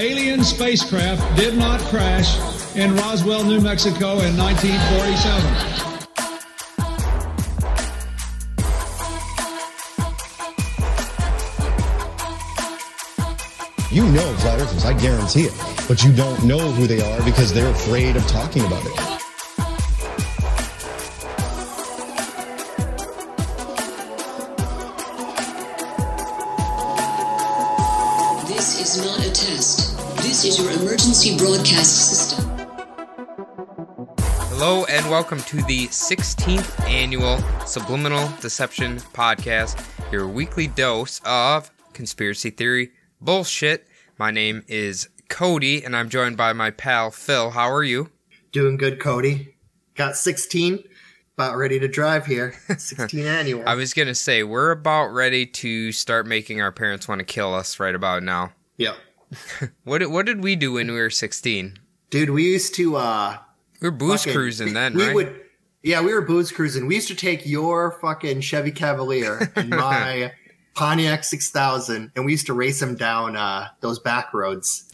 alien spacecraft did not crash in Roswell, New Mexico in 1947. You know flat earthers, I guarantee it. But you don't know who they are because they're afraid of talking about it. This is not a test. This is your emergency broadcast system. Hello and welcome to the 16th annual Subliminal Deception Podcast, your weekly dose of conspiracy theory bullshit. My name is Cody, and I'm joined by my pal Phil. How are you? Doing good, Cody. Got 16. About ready to drive here. 16 annual. I was going to say, we're about ready to start making our parents want to kill us right about now. Yep. What did we do when we were 16? Dude, we used to... we were booze cruising then, we right? We were booze cruising. We used to take your fucking Chevy Cavalier and my... Pontiac 6000, and we used to race them down those back roads.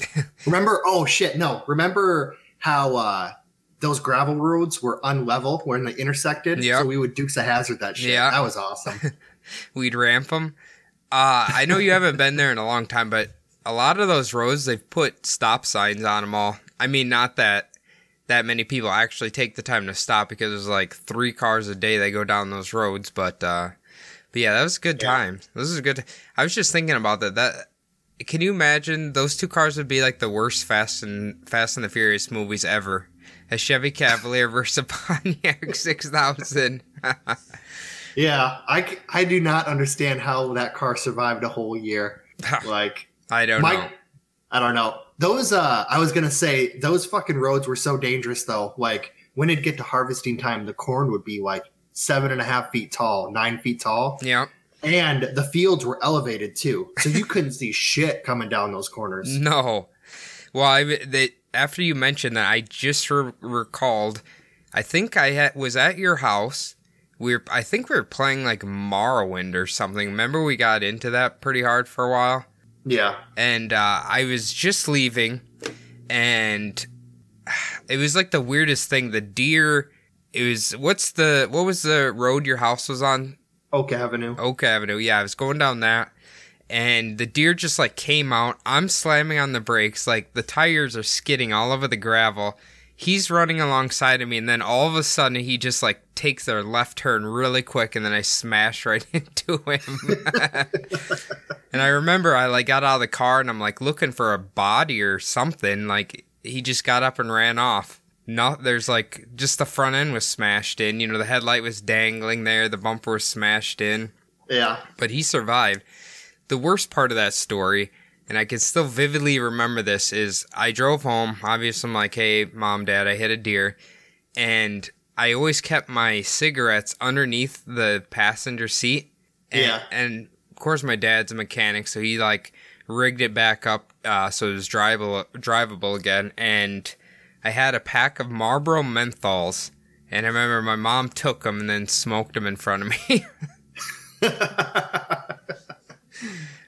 Remember? Oh shit, no. Remember how those gravel roads were unlevel when they intersected? Yep. So we would Dukes of Hazzard that shit. Yeah. That was awesome. We'd ramp them. I know you haven't been there in a long time, but a lot of those roads, they've put stop signs on them all. I mean, not that many people actually take the time to stop because there's like 3 cars a day that go down those roads, but yeah, that was a good time. This is a good. I was just thinking about that. Can you imagine those 2 cars would be like the worst Fast and the Furious movies ever? A Chevy Cavalier versus a Pontiac 6000. Yeah, I do not understand how that car survived a whole year. Like I don't know. I don't know. Those I was gonna say those fucking roads were so dangerous though. Like when it'd get to harvesting time, the corn would be like 7.5 feet tall, 9 feet tall. Yeah. And the fields were elevated too. So you couldn't see shit coming down those corners. No. Well, after you mentioned that, I just recalled, I think I was at your house. I think we were playing like Morrowind or something. Remember we got into that pretty hard for a while? Yeah. And I was just leaving, and it was like the weirdest thing. The deer... what was the road your house was on? Oak Avenue. Oak Avenue, yeah. I was going down that, and the deer just, like, came out. I'm slamming on the brakes. Like, the tires are skidding all over the gravel. He's running alongside of me, and then all of a sudden, he just, like, takes a left turn really quick, and then I smash right into him. And I remember I, like, got out of the car, and I'm, like, looking for a body or something. Like, he just got up and ran off. No, there's like, just the front end was smashed in. You know, the headlight was dangling there. The bumper was smashed in. Yeah. But he survived. The worst part of that story, and I can still vividly remember this, is I drove home. Obviously, I'm like, hey, Mom, Dad, I hit a deer. And I always kept my cigarettes underneath the passenger seat. And of course, my dad's a mechanic, so he like rigged it back up so it was drivable again. And I had a pack of Marlboro menthols, and I remember my mom took them and then smoked them in front of me.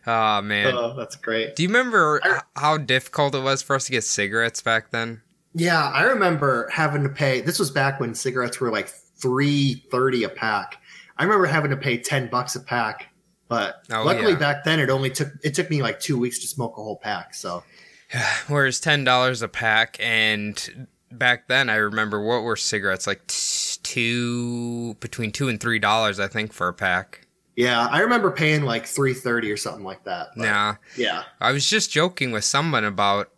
Oh, man. Oh, that's great. Do you remember how difficult it was for us to get cigarettes back then? Yeah, I remember having to pay. This was back when cigarettes were like $3.30 a pack. I remember having to pay $10 a pack, but luckily back then it took me like 2 weeks to smoke a whole pack, so... Whereas $10 a pack, and back then I remember what were cigarettes like between $2 and $3 I think for a pack. Yeah, I remember paying like $3.30 or something like that. Nah, yeah. I was just joking with someone about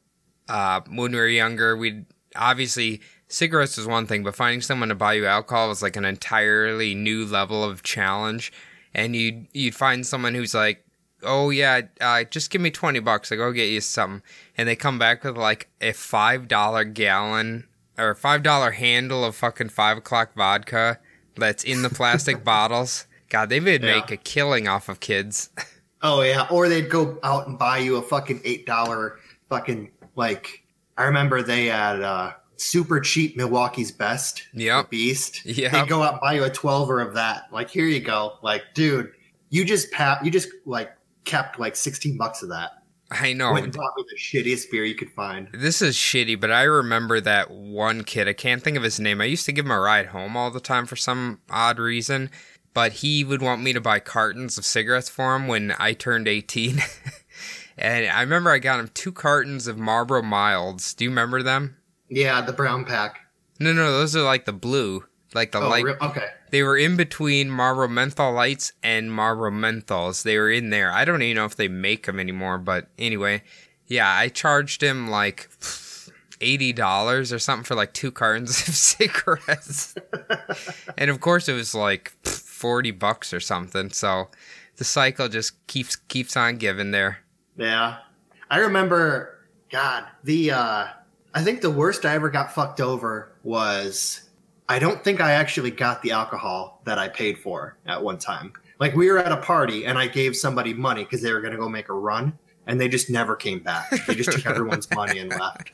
when we were younger. We'd obviously cigarettes was one thing, but finding someone to buy you alcohol was like an entirely new level of challenge. And you'd find someone who's like, oh yeah, just give me $20. I'll go get you something. And they come back with like a $5 gallon or $5 handle of fucking 5 o'clock vodka that's in the plastic bottles. God, they would make a killing off of kids. Oh yeah, or they'd go out and buy you a fucking $8 fucking like. I remember they had super cheap Milwaukee's Best. Yep. Beast. Yep. They'd go out and buy you a 12er of that. Like, here you go. Like, dude, you just like kept like $16 of that. I know. Went and bought me the shittiest beer you could find. This is shitty, but I remember that one kid. I can't think of his name. I used to give him a ride home all the time for some odd reason, but he would want me to buy cartons of cigarettes for him when I turned 18. And I remember I got him 2 cartons of Marlboro Milds. Do you remember them? Yeah, the brown pack. No, those are like the blue. Like the light. Okay. They were in between Marlboro Menthol Lights and Marlboro Menthols. They were in there. I don't even know if they make them anymore, but anyway. Yeah, I charged him like $80 or something for like 2 cartons of cigarettes. And of course it was like $40 or something. So the cycle just keeps on giving there. Yeah. I remember, God, I think the worst I ever got fucked over was, I don't think I actually got the alcohol that I paid for at one time. Like, we were at a party and I gave somebody money because they were going to go make a run, and they just never came back. They just took everyone's money and left.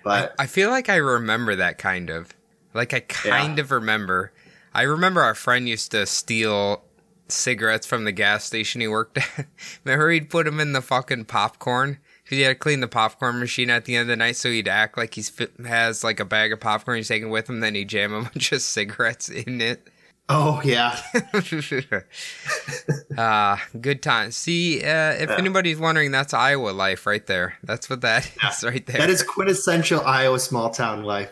But I feel like I remember that kind of. Like, I kind of remember. I remember our friend used to steal cigarettes from the gas station he worked at. Remember he'd put them in the fucking popcorn? Because he had to clean the popcorn machine at the end of the night, so he'd act like has like a bag of popcorn he's taking with him, then he'd jam a bunch of cigarettes in it. Oh, yeah. Good times. See, if anybody's wondering, that's Iowa life right there. That's what that is right there. That is quintessential Iowa small town life.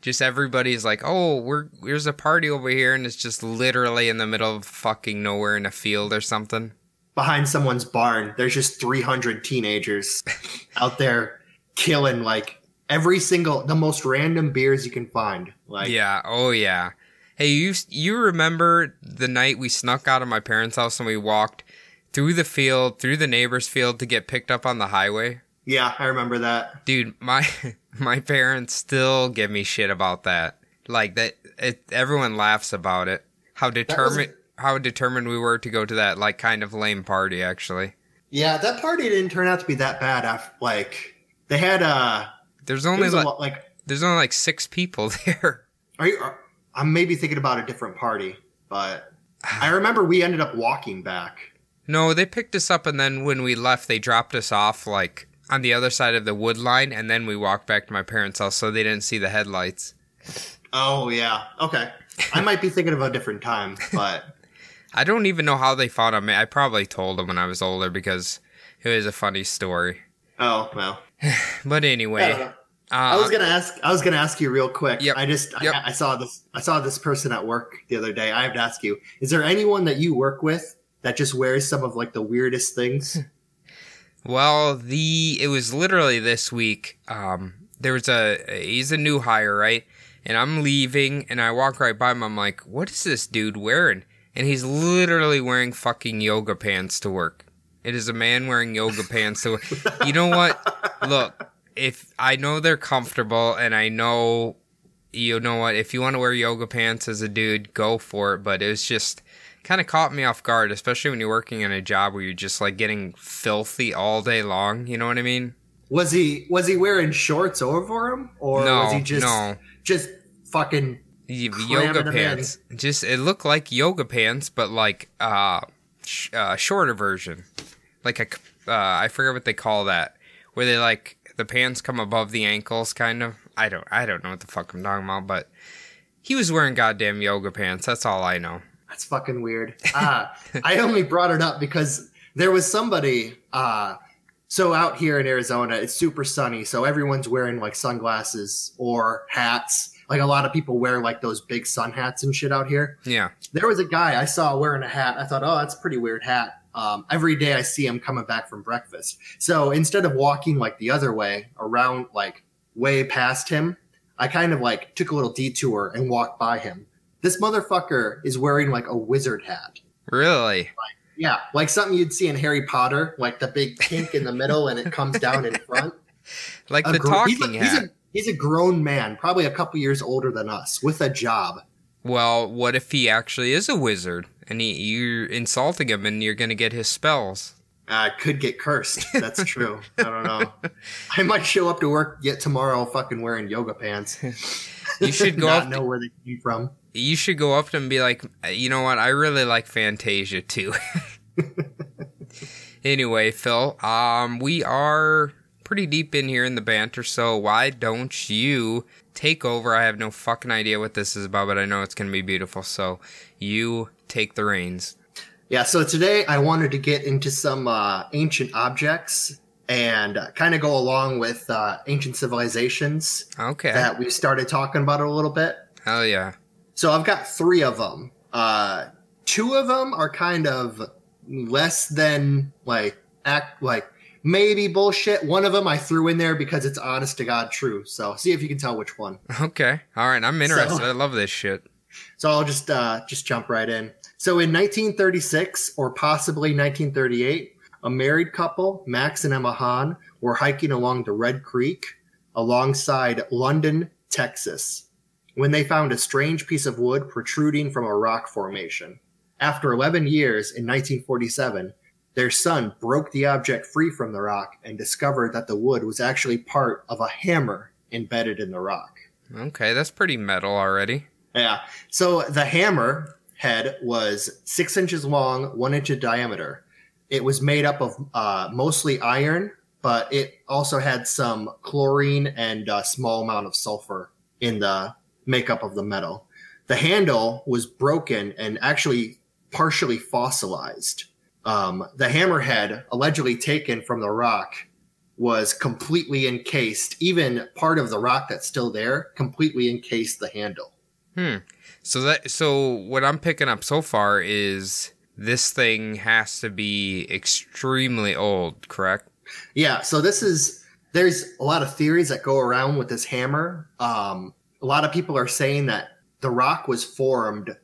Just everybody's like, oh, there's a party over here, and it's just literally in the middle of fucking nowhere in a field or something. Behind someone's barn, there's just 300 teenagers out there killing like the most random beers you can find. Like, yeah, oh yeah. Hey, you remember the night we snuck out of my parents' house and we walked through the field, through the neighbor's field to get picked up on the highway? Yeah, I remember that. Dude, my parents still give me shit about that. Like that, everyone laughs about it. How determined we were to go to that like kind of lame party, actually. Yeah, that party didn't turn out to be that bad. Like they had there's only like 6 people there. I'm maybe thinking about a different party, but I remember we ended up walking back. No, they picked us up, and then when we left, they dropped us off like on the other side of the wood line, and then we walked back to my parents' house so they didn't see the headlights. Oh yeah, okay. I might be thinking of a different time, but I don't even know how they found out. I probably told them when I was older because it was a funny story. Oh well. But anyway, I was gonna ask you real quick. Yep, I saw this person at work the other day. I have to ask you: is there anyone that you work with that just wears some of like the weirdest things? Well, it was literally this week. He's a new hire, right? And I'm leaving, and I walk right by him. I'm like, what is this dude wearing? And he's literally wearing fucking yoga pants to work. It is a man wearing yoga pants to work. You know what? Look, if I know they're comfortable, and I know, you know what? If you want to wear yoga pants as a dude, go for it. But it was just kind of caught me off guard, especially when you're working in a job where you're just like getting filthy all day long. You know what I mean? Was he wearing shorts over him, or was he just fucking yoga pants? Just it looked like yoga pants, but like shorter version, like I forget what they call that, where they like the pants come above the ankles, kind of. I don't know what the fuck I'm talking about, but he was wearing goddamn yoga pants. That's all I know. That's fucking weird. I only brought it up because there was somebody. So out here in Arizona, it's super sunny, so everyone's wearing like sunglasses or hats. Like a lot of people wear like those big sun hats and shit out here. Yeah. There was a guy I saw wearing a hat. I thought, oh, that's a pretty weird hat. Every day I see him coming back from breakfast. So instead of walking like the other way around, like way past him, I kind of like took a little detour and walked by him. This motherfucker is wearing like a wizard hat. Really? Yeah, like something you'd see in Harry Potter, like the big pink in the middle and it comes down in front. Like the talking hat. He's a grown man, probably a couple years older than us, with a job. Well, what if he actually is a wizard and you're insulting him and you're going to get his spells? Could get cursed. That's true. I don't know. I might show up to work yet tomorrow fucking wearing yoga pants. You should go not know where they came from. You should go up to him and be like, you know what? I really like Fantasia too. Anyway, Phil, we are pretty deep in here in the banter, so why don't you take over? I have no fucking idea what this is about, but I know it's going to be beautiful, so you take the reins. Yeah, so today I wanted to get into some ancient objects and kind of go along with ancient civilizations that we started talking about a little bit. Hell yeah. So I've got 3 of them. 2 of them are kind of less than maybe bullshit. One of them I threw in there because it's honest to God true. So see if you can tell which one. Okay. All right. I'm interested. I love this shit. So I'll just jump right in. So in 1936 or possibly 1938, a married couple, Max and Emma Hahn, were hiking along the Red Creek alongside London, Texas, when they found a strange piece of wood protruding from a rock formation. After 11 years, in 1947, their son broke the object free from the rock and discovered that the wood was actually part of a hammer embedded in the rock. Okay, that's pretty metal already. Yeah. So the hammer head was 6 inches long, 1 inch in diameter. It was made up of mostly iron, but it also had some chlorine and a small amount of sulfur in the makeup of the metal. The handle was broken and actually partially fossilized. The hammerhead, allegedly taken from the rock, was completely encased. Even part of the rock that's still there completely encased the handle. So what I'm picking up so far is this thing has to be extremely old, correct? Yeah. So there's a lot of theories that go around with this hammer. A lot of people are saying that the rock was formed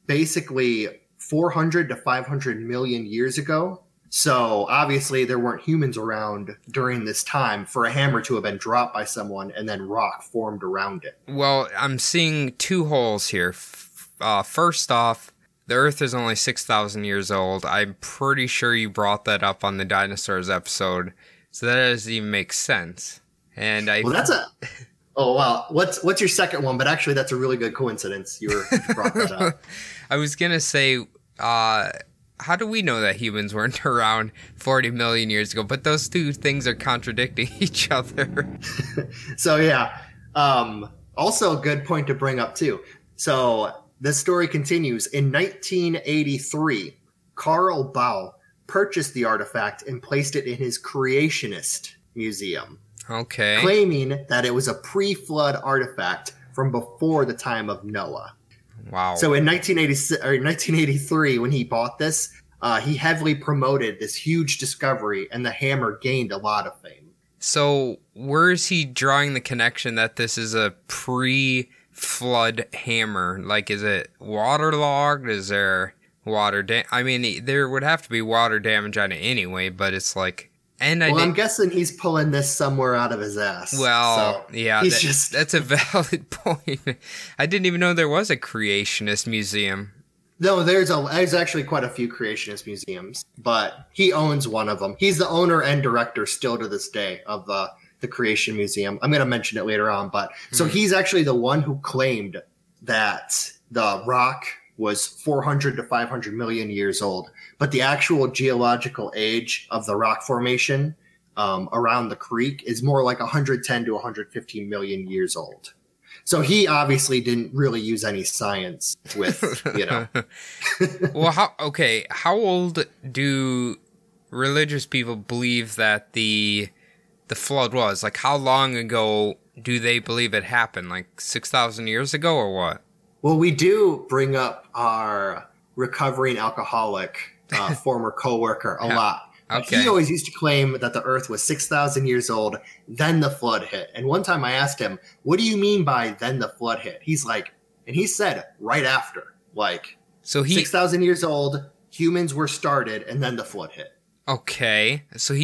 basically 400 to 500 million years ago. So obviously there weren't humans around during this time for a hammer to have been dropped by someone and then rock formed around it. Well, I'm seeing 2 holes here. First off, the Earth is only 6,000 years old. I'm pretty sure you brought that up on the dinosaurs episode, so that doesn't even make sense. And Oh, wow. What's your second one? But actually, that's a really good coincidence. You brought that up. I was going to say, how do we know that humans weren't around 40 million years ago? But those 2 things are contradicting each other. So, yeah. Also, a good point to bring up, too. So, this story continues. In 1983, Carl Bau purchased the artifact and placed it in his creationist museum. Okay. Claiming that it was a pre-flood artifact from before the time of Noah. Wow. So in 1983, when he bought this, he heavily promoted this huge discovery, and the hammer gained a lot of fame. So where is he drawing the connection that this is a pre-flood hammer? Like, is it waterlogged? Is there water I mean, there would have to be water damage on it anyway, but it's like... I'm guessing he's pulling this somewhere out of his ass. Well, so yeah, that's a valid point. I didn't even know there was a creationist museum. No, there's actually quite a few creationist museums, but he owns one of them. He's the owner and director still to this day of the Creation Museum. I'm going to mention it later on, but so he's actually the one who claimed that the rock was 400 to 500 million years old. But the actual geological age of the rock formation around the creek is more like 110 to 115 million years old. So he obviously didn't really use any science with, Well, how old do religious people believe that the flood was? Like, how long ago do they believe it happened? Like 6,000 years ago or what? Well, we do bring up our recovering alcoholic former coworker a lot. Okay. He always used to claim that the Earth was 6,000 years old, then the flood hit. And one time I asked him, what do you mean by then the flood hit? He's like, and he said right after, like, so 6,000 years old, humans were started, and then the flood hit. Okay. So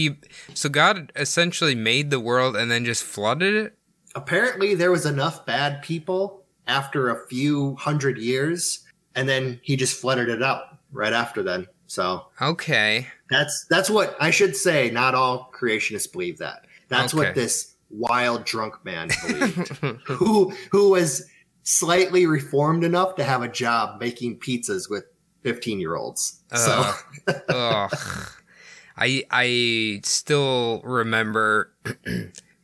God essentially made the world and then just flooded it? Apparently there was enough bad people after a few hundred years, and then he just flooded it out right after then. So okay, that's what I should say. Not all creationists believe that. That's what this wild drunk man believed, who was slightly reformed enough to have a job making pizzas with 15-year-olds. So I still remember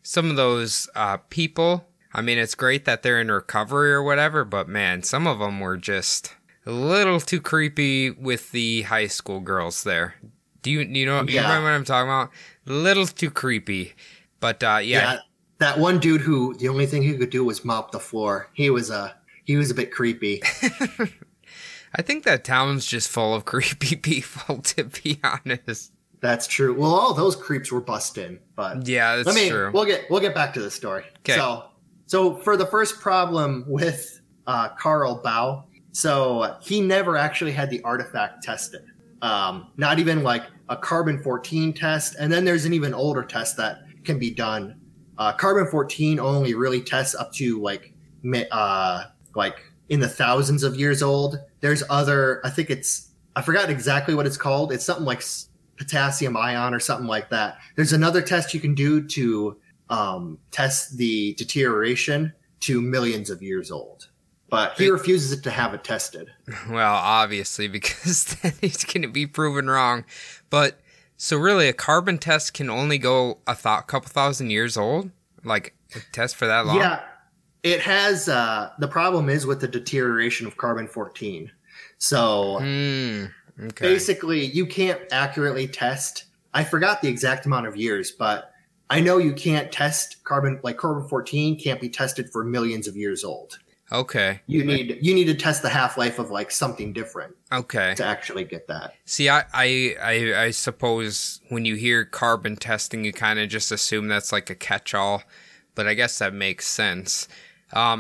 some of those people. I mean, it's great that they're in recovery or whatever, but man, some of them were just a little too creepy with the high school girls there. Do you know? You remember what I'm talking about? A little too creepy, but yeah. That one dude who the only thing he could do was mop the floor. He was a bit creepy. I think that town's just full of creepy people, to be honest. That's true. Well, all those creeps were busted, but yeah, that's true. We'll get back to the story. Okay. So for the first problem with Carl Bau, so he never actually had the artifact tested. Not even like a carbon-14 test, and then there's an even older test that can be done. Carbon-14 only really tests up to like in the thousands of years old. There's other, I forgot exactly what it's called. It's something like potassium ion or something like that. There's another test you can do to test the deterioration to millions of years old. But he refuses to have it tested. Well, obviously, because then he's going to be proven wrong. But so really, a carbon test can only go a couple thousand years old? Like a test for that long? Yeah. It has, the problem is with the deterioration of carbon-14. So basically you can't accurately test. I forgot the exact amount of years, but I know you can't test carbon-14 can't be tested for millions of years old. Okay. You need to test the half-life of like something different. Okay. To actually get that. See, I suppose when you hear carbon testing, you kind of just assume that's like a catch-all, but I guess that makes sense.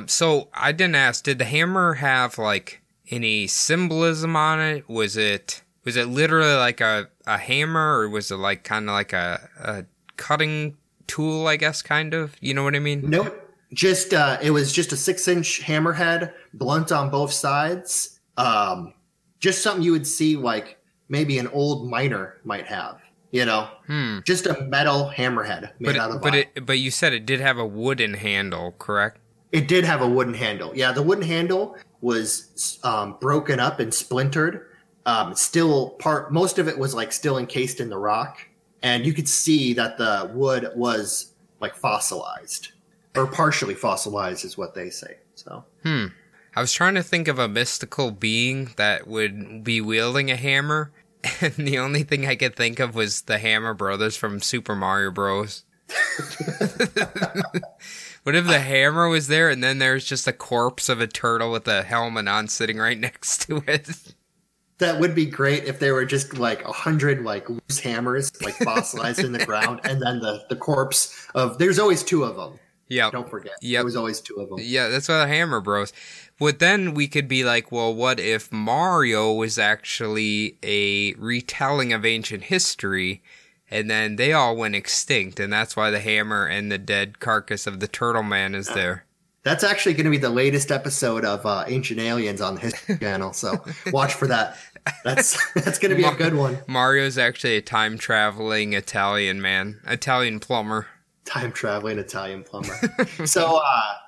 So I didn't ask, did the hammer have like any symbolism on it? Was it literally like a hammer, or was it like kind of like a cutting tool, I guess, kind of? You know what I mean? Nope. Just, it was just a 6-inch hammerhead, blunt on both sides. Just something you would see like maybe an old miner might have, you know? Just a metal hammerhead made out of iron. But you said it did have a wooden handle, correct? It did have a wooden handle. Yeah, the wooden handle was broken up and splintered. Most of it was like still encased in the rock, and you could see that the wood was like fossilized, or partially fossilized, is what they say. So, I was trying to think of a mystical being that would be wielding a hammer, and the only thing I could think of was the Hammer Brothers from Super Mario Bros. What if the hammer was there and then there's just a corpse of a turtle with a helmet on sitting right next to it? That would be great if there were just like 100 like loose hammers like fossilized in the ground, and then the corpse of, there's always 2 of them. Yeah. Don't forget. Yeah. There was always 2 of them. Yeah, that's why the Hammer Bros. But then we could be like, well, what if Mario was actually a retelling of ancient history, and then they all went extinct, and that's why the hammer and the dead carcass of the Turtle Man is there. That's actually going to be the latest episode of Ancient Aliens on the History Channel, so watch for that. That's going to be a good one. Mario's actually a time-traveling Italian plumber. Time-traveling Italian plumber. So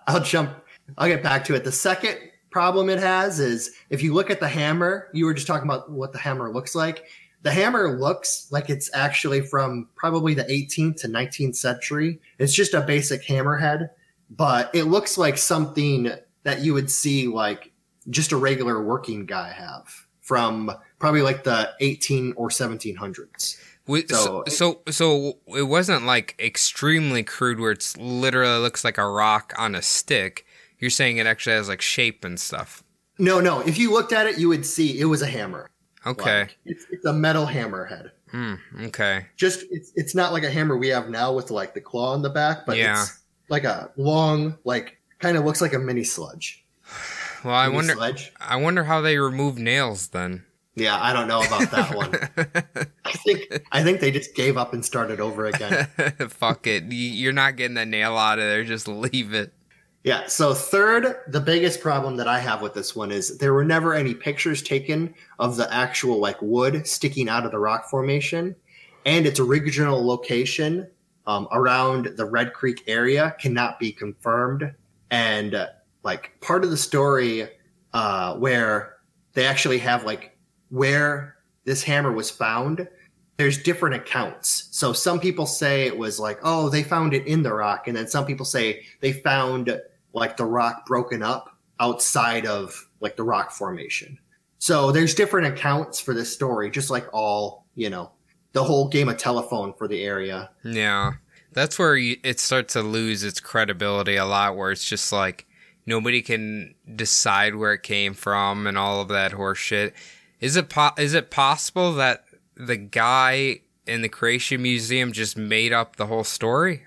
I'll get back to it. The second problem it has is, if you look at the hammer, you were just talking about what the hammer looks like. The hammer looks like it's actually from probably the 18th to 19th century. It's just a basic hammerhead, but it looks like something that you would see like just a regular working guy have from probably like the 18 or 1700s. So it wasn't like extremely crude where it's literally looks like a rock on a stick. You're saying it actually has like shape and stuff. No. If you looked at it, you would see it was a hammer. Okay. Like, it's a metal hammerhead. Okay. Just it's not like a hammer we have now with like the claw on the back, but it's like a long, like kind of looks like a mini sludge. Well, I wonder how they remove nails then. Yeah, I don't know about that one. I think they just gave up and started over again. Fuck it. You're not getting that nail out of there. Just leave it. Yeah, so third, the biggest problem that I have with this one is there were never any pictures taken of the actual like wood sticking out of the rock formation, and its original location around the Red Creek area cannot be confirmed. And like part of the story where they actually have like where this hammer was found there's different accounts. So some people say it was like, oh, they found it in the rock. And then some people say they found like the rock broken up outside of like the rock formation. So there's different accounts for this story, just like all, the whole game of telephone for the area. Yeah. That's where it starts to lose its credibility a lot, where it's just like nobody can decide where it came from and all of that horse shit. Is it possible that the guy in the Creation Museum just made up the whole story?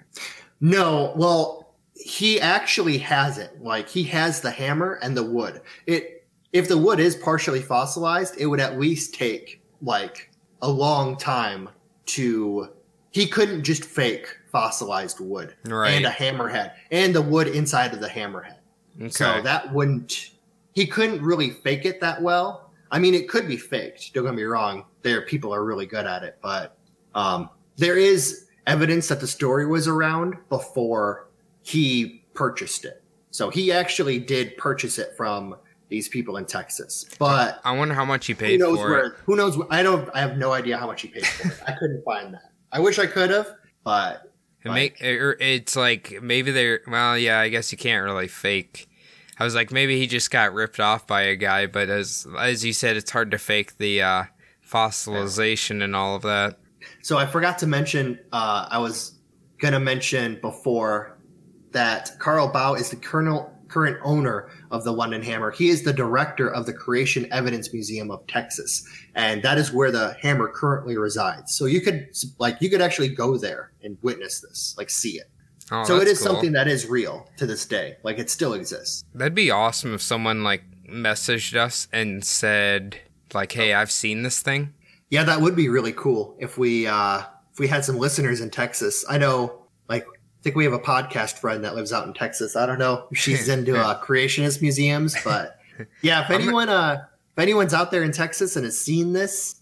No. Well, he actually has it. Like, he has the hammer and the wood. If the wood is partially fossilized, it would at least take like a long time to... He couldn't just fake fossilized wood and a hammerhead and the wood inside of the hammerhead. Okay. So that wouldn't... He couldn't really fake it that well. I mean, it could be faked. Don't get me wrong. People are really good at it. But there is evidence that the story was around before he purchased it. So he actually did purchase it from these people in Texas. But I wonder how much he paid for it. Who knows? I have no idea how much he paid for it. I couldn't find that. I wish I could have, but... It's like maybe they're... Well, yeah, I guess you can't really fake... I was like, maybe he just got ripped off by a guy, but as you said, it's hard to fake the fossilization and all of that. So I forgot to mention, I was going to mention before that Carl Bau is the current owner of the London Hammer. He is the director of the Creation Evidence Museum of Texas, and that is where the hammer currently resides. So you could actually go there and witness this, like see it. Oh, so it is cool. Something that is real to this day. Like, it still exists. That'd be awesome if someone like messaged us and said like, "Hey, I've seen this thing." Yeah, that would be really cool if we had some listeners in Texas. I know, like, I think we have a podcast friend that lives out in Texas. I don't know if she's into creationist museums, but yeah, if anyone's out there in Texas and has seen this,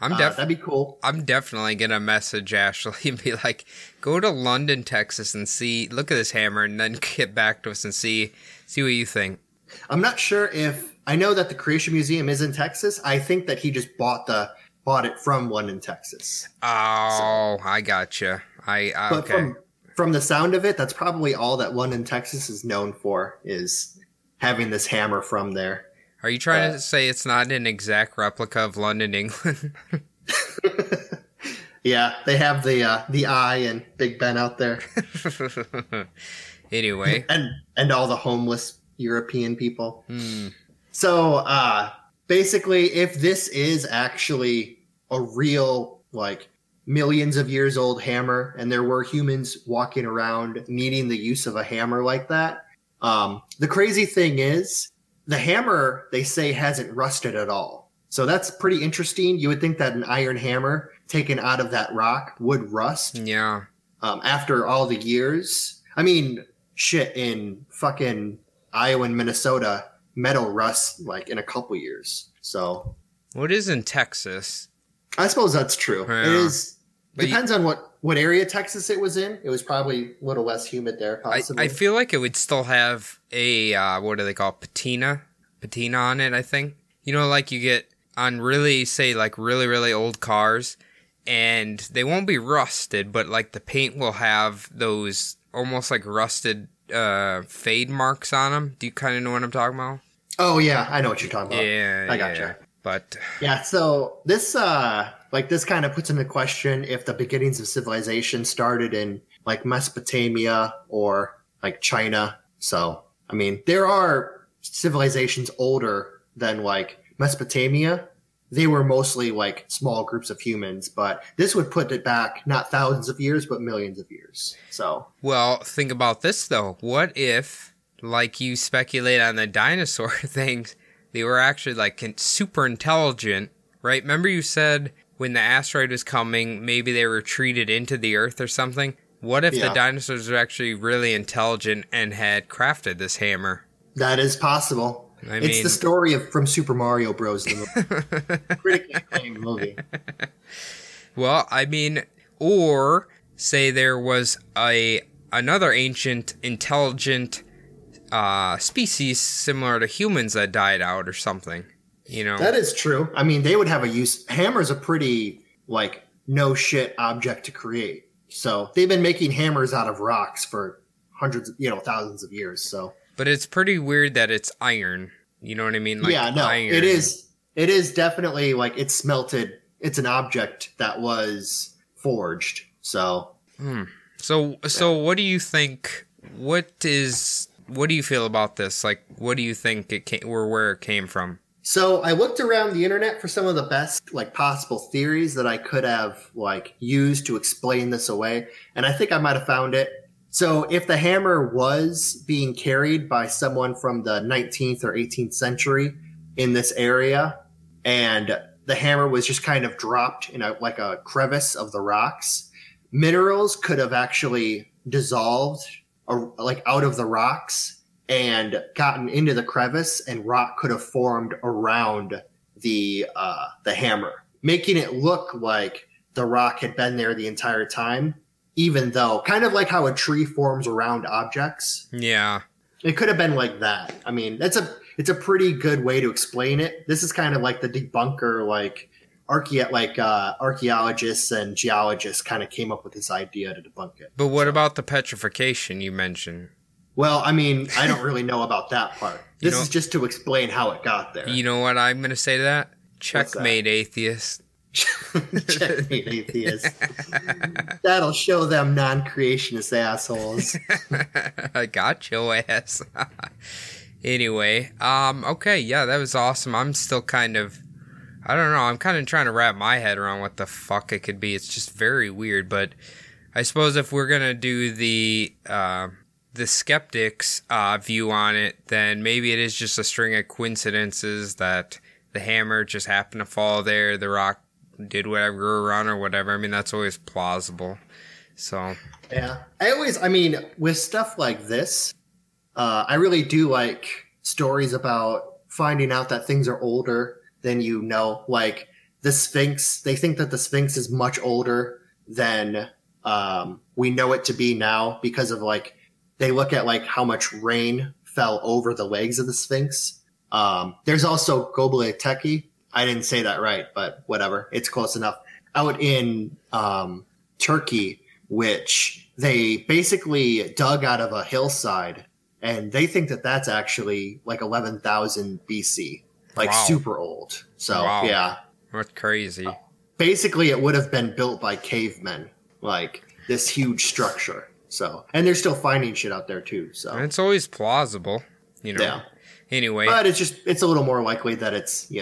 that'd be cool. I'm definitely gonna message Ashley and be like, "Go to London, Texas, and look at this hammer, and then get back to us and see what you think." I'm not sure I know that the Creation Museum is in Texas. I think that he just bought it from London, Texas. Oh, so, I gotcha. But okay. From the sound of it, that's probably all that London, Texas is known for, is having this hammer from there. Are you trying to say it's not an exact replica of London, England? Yeah, they have the eye and Big Ben out there. Anyway. And all the homeless European people. So basically, if this is actually a real, like, millions of years old hammer, and there were humans walking around needing the use of a hammer like that, the crazy thing is, the hammer, they say, hasn't rusted at all. So that's pretty interesting. You would think that an iron hammer taken out of that rock would rust. Yeah. After all the years. I mean, shit, in fucking Iowa and Minnesota, metal rusts like in a couple years. So. What is in Texas? I suppose that's true. Yeah. It is. Depends on what area Texas it was in. It was probably a little less humid there, possibly. I feel like it would still have a, what do they call it? Patina on it, I think. Like you get on really old cars, and they won't be rusted, but like the paint will have those almost like rusted fade marks on them. Do you kind of know what I'm talking about? Oh, yeah. I know what you're talking about. Yeah. I gotcha. Yeah. But yeah, so this kind of puts into question if the beginnings of civilization started in like Mesopotamia or like China. So, I mean, there are civilizations older than like Mesopotamia. They were mostly like small groups of humans, but this would put it back not thousands of years, but millions of years. So, well, think about this though. What if, like you speculate on the dinosaur things, they were actually like super intelligent, right? Remember you said when the asteroid was coming, maybe they retreated into the Earth or something? What if the dinosaurs were actually really intelligent and had crafted this hammer? That is possible. It's the story from Super Mario Bros. The critically acclaimed movie. Well, I mean, or say there was another ancient intelligent species similar to humans that died out or something, That is true. I mean, they would have a use. Hammer's a pretty like no shit object to create. So they've been making hammers out of rocks for hundreds, thousands of years. So, but it's pretty weird that it's iron. You know what I mean? Like iron. It is. It is definitely like it's smelted. It's an object that was forged. So, So what do you think? What do you feel about this? Like, what do you think it came, or where it came from? So I looked around the internet for some of the best like possible theories that I could have like used to explain this away. And I think I might have found it. So if the hammer was being carried by someone from the 19th or 18th century in this area, and the hammer was just kind of dropped in like a crevice of the rocks, minerals could have actually dissolved like out of the rocks and gotten into the crevice, and rock could have formed around the hammer, making it look like the rock had been there the entire time, even though kind of like how a tree forms around objects. Yeah. It could have been like that. I mean, it's a pretty good way to explain it. This is kind of like the debunker, like archaeologists and geologists kind of came up with this idea to debunk it. But what about the petrification you mentioned? Well, I mean, I don't really know about that part. This is just to explain how it got there. You know what I'm going to say to that? Checkmate, atheist. Checkmate, atheist. That'll show them non-creationist assholes. I got your ass. Anyway, okay, yeah, that was awesome. I'm still kind of, I don't know, I'm kind of trying to wrap my head around what the fuck it could be. It's just very weird, but I suppose if we're gonna do the skeptics' view on it, then maybe it is just a string of coincidences that the hammer just happened to fall there, the rock did whatever, grew around or whatever. I mean, that's always plausible. So yeah, with stuff like this, I really do like stories about finding out that things are older than like the Sphinx. They think that the Sphinx is much older than we know it to be now because of like they look at like how much rain fell over the legs of the Sphinx. There's also Göbekli Tepe. I didn't say that right, but whatever. It's close enough. Out in Turkey, which they basically dug out of a hillside, and they think that that's actually like 11,000 BC, like super old. So yeah, that's crazy. Basically, it would have been built by cavemen, like this huge structure. So, and they're still finding shit out there too. So and it's always plausible, Yeah. Anyway, but it's a little more likely that it's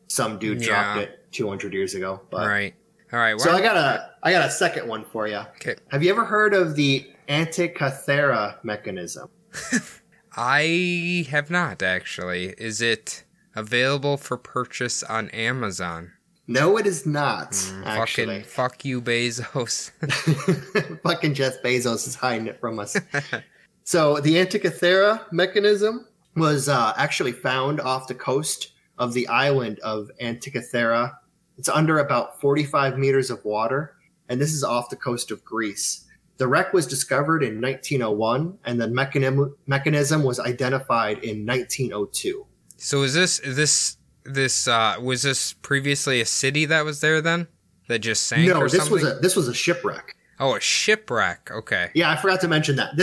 some dude dropped it 200 years ago. But. Right. All right. So I got a second one for you. Okay. Have you ever heard of the Antikythera mechanism? I have not, actually. Is it available for purchase on Amazon? No, it is not, actually. Fuck you, Bezos. Fucking Jeff Bezos is hiding it from us. So the Antikythera mechanism was actually found off the coast of the island of Antikythera. It's under about 45 meters of water, and this is off the coast of Greece. The wreck was discovered in 1901, and the mechanism was identified in 1902. So was this previously a city that was there then? That just sank or something? No, this was a shipwreck. Oh, a shipwreck. Okay. Yeah, I forgot to mention that.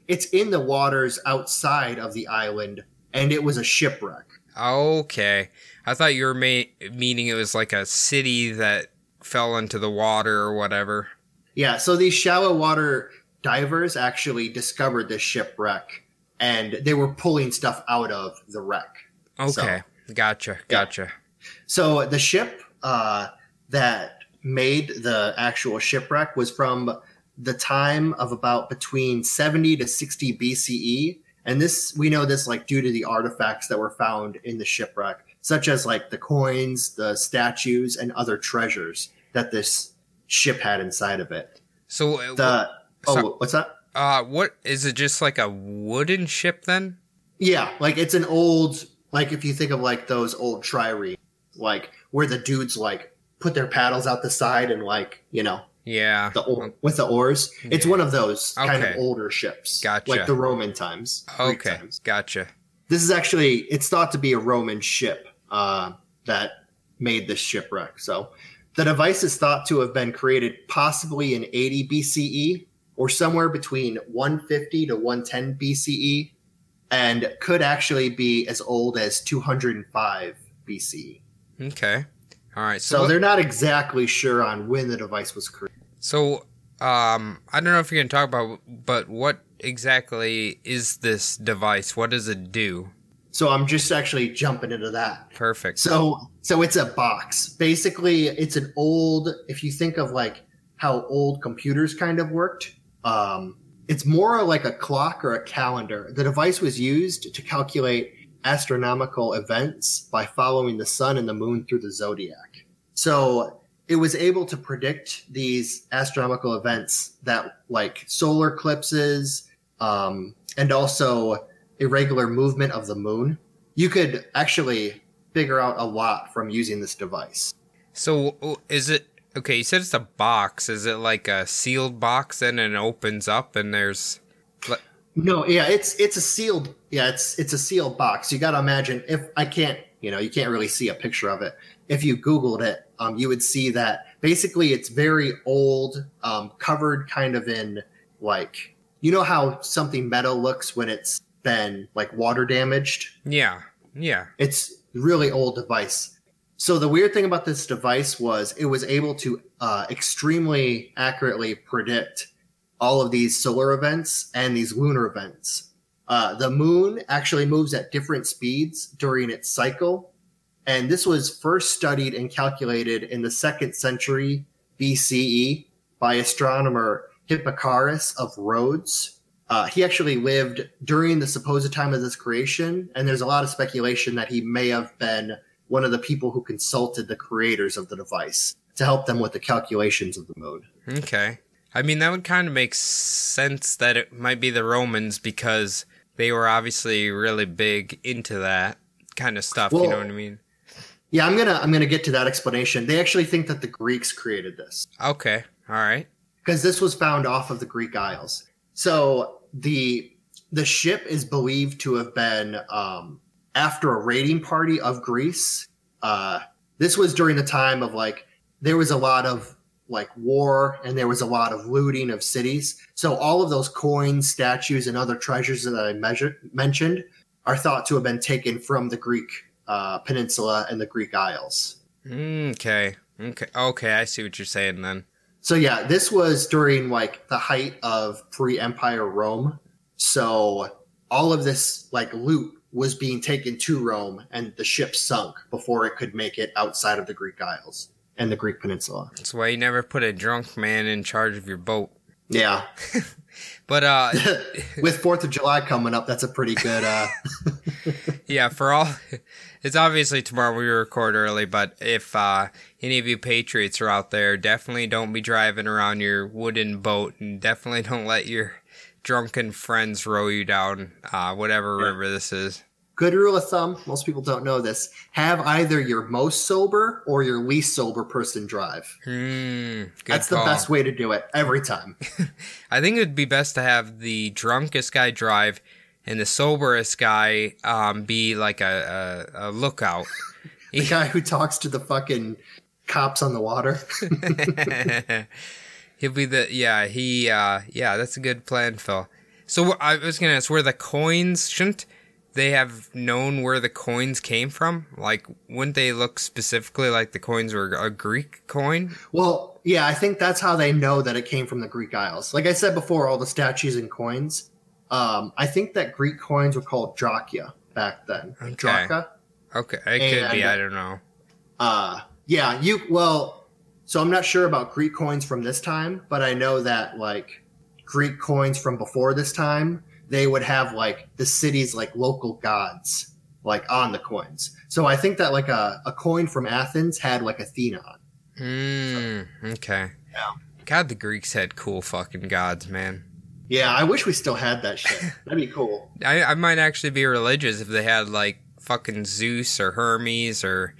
It's in the waters outside of the island, and it was a shipwreck. Okay. I thought you were meaning it was like a city that fell into the water or whatever. Yeah, so these shallow water divers actually discovered this shipwreck, and they were pulling stuff out of the wreck. Okay, so, gotcha. Yeah. So the ship that made the actual shipwreck was from the time of about between 70 to 60 BCE. And we know this like due to the artifacts that were found in the shipwreck, such as like the coins, the statues, and other treasures that this ship had inside of it. So what's that? What is it? Just like a wooden ship then? Yeah, like it's an old, like if you think of like those old triremes, like where the dudes like put their paddles out the side and like yeah, with the oars. It's one of those kind Okay. of older ships, Gotcha. like the Roman times. Greek Okay, times. gotcha. This is it's thought to be a Roman ship that made this shipwreck. So The device is thought to have been created possibly in 80 BCE or somewhere between 150 to 110 BCE, and could actually be as old as 205 BCE. Okay. All right. So they're not exactly sure on when the device was created. So, I don't know if you're going to talk about, but what exactly is this device? What does it do? So I'm just actually jumping into that. Perfect. So it's a box. Basically, it's an old, if you think of like how old computers kind of worked, it's more like a clock or a calendar. The device was used to calculate astronomical events by following the sun and the moon through the zodiac. So it was able to predict these astronomical events that like solar eclipses, and also irregular movement of the moon. You could actually figure out a lot from using this device. So is it, okay, you said it's a box. Is it like a sealed box and it opens up and there's... No, yeah, it's a sealed, it's a sealed box. You got to imagine, if I can't, you can't really see a picture of it. If you Googled it, you would see that basically it's very old, covered kind of in like, you know how something metal looks when it's been like water damaged? Yeah. It's a really old device. So the weird thing about this device was it was able to extremely accurately predict all of these solar events and these lunar events. The moon actually moves at different speeds during its cycle. And this was first studied and calculated in the 2nd century BCE by astronomer Hipparchus of Rhodes. He actually lived during the supposed time of this creation, and there's a lot of speculation that he may have been one of the people who consulted the creators of the device to help them with the calculations of the moon. Okay. I mean, that would kind of make sense that it might be the Romans because they were obviously really big into that kind of stuff, well, you know what I mean? Yeah, I'm gonna get to that explanation. They actually think that the Greeks created this. Okay. All right. Because this was found off of the Greek Isles. So the ship is believed to have been after a raiding party of Greece. This was during the time of like there was a lot of like war and there was a lot of looting of cities. So all of those coins, statues, and other treasures that I mentioned are thought to have been taken from the Greek peninsula and the Greek Isles. Okay. I see what you're saying then. So yeah, this was during like the height of pre-Empire Rome. So all of this like loot was being taken to Rome, and the ship sunk before it could make it outside of the Greek Isles and the Greek peninsula. That's why you never put a drunk man in charge of your boat. Yeah. But with 4th of July coming up, that's a pretty good yeah, for all it's obviously tomorrow we record early, but if any of you patriots are out there, definitely don't be driving around your wooden boat, and definitely don't let your drunken friends row you down whatever river this is. Good rule of thumb, most people don't know this, have either your most sober or your least sober person drive. That's the best way to do it every time. I think it would be best to have the drunkest guy drive and the soberest guy be like a lookout. The guy who talks to the fucking cops on the water. He'll be that's a good plan, Phil. So I was going to ask, where the coins, shouldn't they have known where the coins came from? Like, wouldn't they look specifically like the coins were a Greek coin? Well, yeah, I think that's how they know that it came from the Greek Isles. Like I said before, all the statues and coins. I think that Greek coins were called drachia back then. Okay. Dracha. Okay, it could be. I don't know. So I'm not sure about Greek coins from this time, but I know that like Greek coins from before this time, they would have like the city's like local gods like on the coins. So I think that like a coin from Athens had like Athena on. Okay. Yeah. God, the Greeks had cool fucking gods, man. Yeah, I wish we still had that shit. That'd be cool. I might actually be religious if they had like fucking Zeus or Hermes or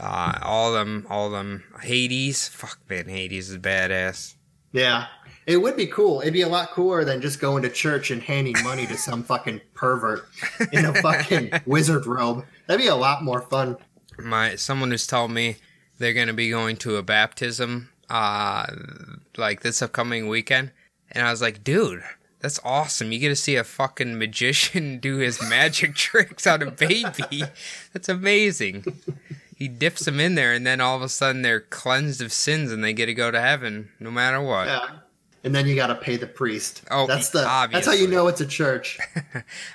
all them Hades. Fuck, man, Hades is badass. Yeah. It would be cool. It'd be a lot cooler than just going to church and handing money to some fucking pervert in a fucking wizard robe. That'd be a lot more fun. Someone who's told me they're going to be going to a baptism like this upcoming weekend. And I was like, dude, that's awesome. You get to see a fucking magician do his magic tricks on a baby. That's amazing. He dips them in there, and then all of a sudden they're cleansed of sins, and they get to go to heaven no matter what. Yeah. And then you got to pay the priest. Oh, that's obviously. how you know it's a church.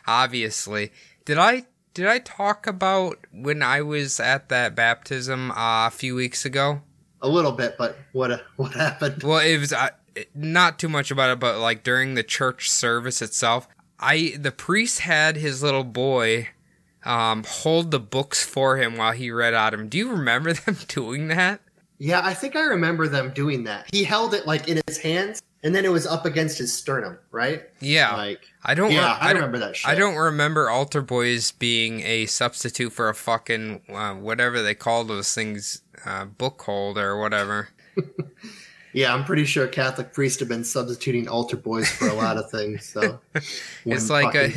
Obviously. Did I talk about when I was at that baptism a few weeks ago? A little bit, but what happened? Well, it was not too much about it, but like during the church service itself, the priest had his little boy hold the books for him while he read out of them. Do you remember them doing that? Yeah, I think I remember them doing that. He held it like in his hands, and then it was up against his sternum, right? Yeah. Like I remember that shit. I don't remember altar boys being a substitute for a fucking whatever they call those things, book holder or whatever. Yeah, I'm pretty sure Catholic priests have been substituting altar boys for a lot of things. So it's like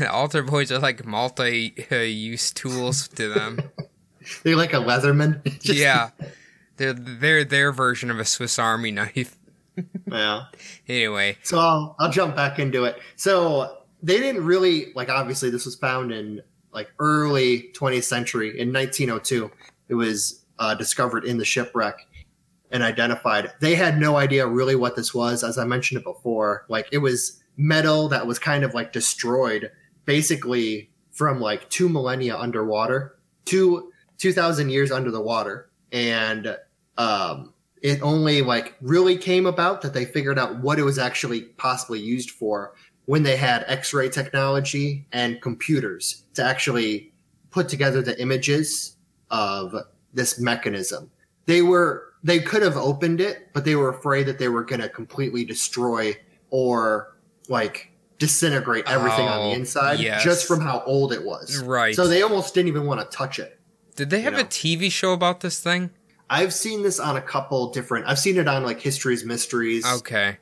altar boys are like multi-use tools to them. They're like a Leatherman. Yeah, they're their version of a Swiss Army knife. Yeah. Anyway, so I'll jump back into it. So they didn't really obviously this was found in early 20th century in 1902. It was discovered in the shipwreck and identified. They had no idea really what this was. As I mentioned it before, it was metal that was kind of destroyed basically from 2 millennia underwater, 2,000 years under the water. And it only really came about that they figured out what it was actually possibly used for when they had X-ray technology and computers to actually put together the images of this mechanism. They could have opened it, but they were afraid that they were going to completely destroy or disintegrate everything on the inside just from how old it was. Right. So they almost didn't even want to touch it. Did they have a TV show about this thing? I've seen this on a couple different. I've seen it on History's Mysteries. Okay.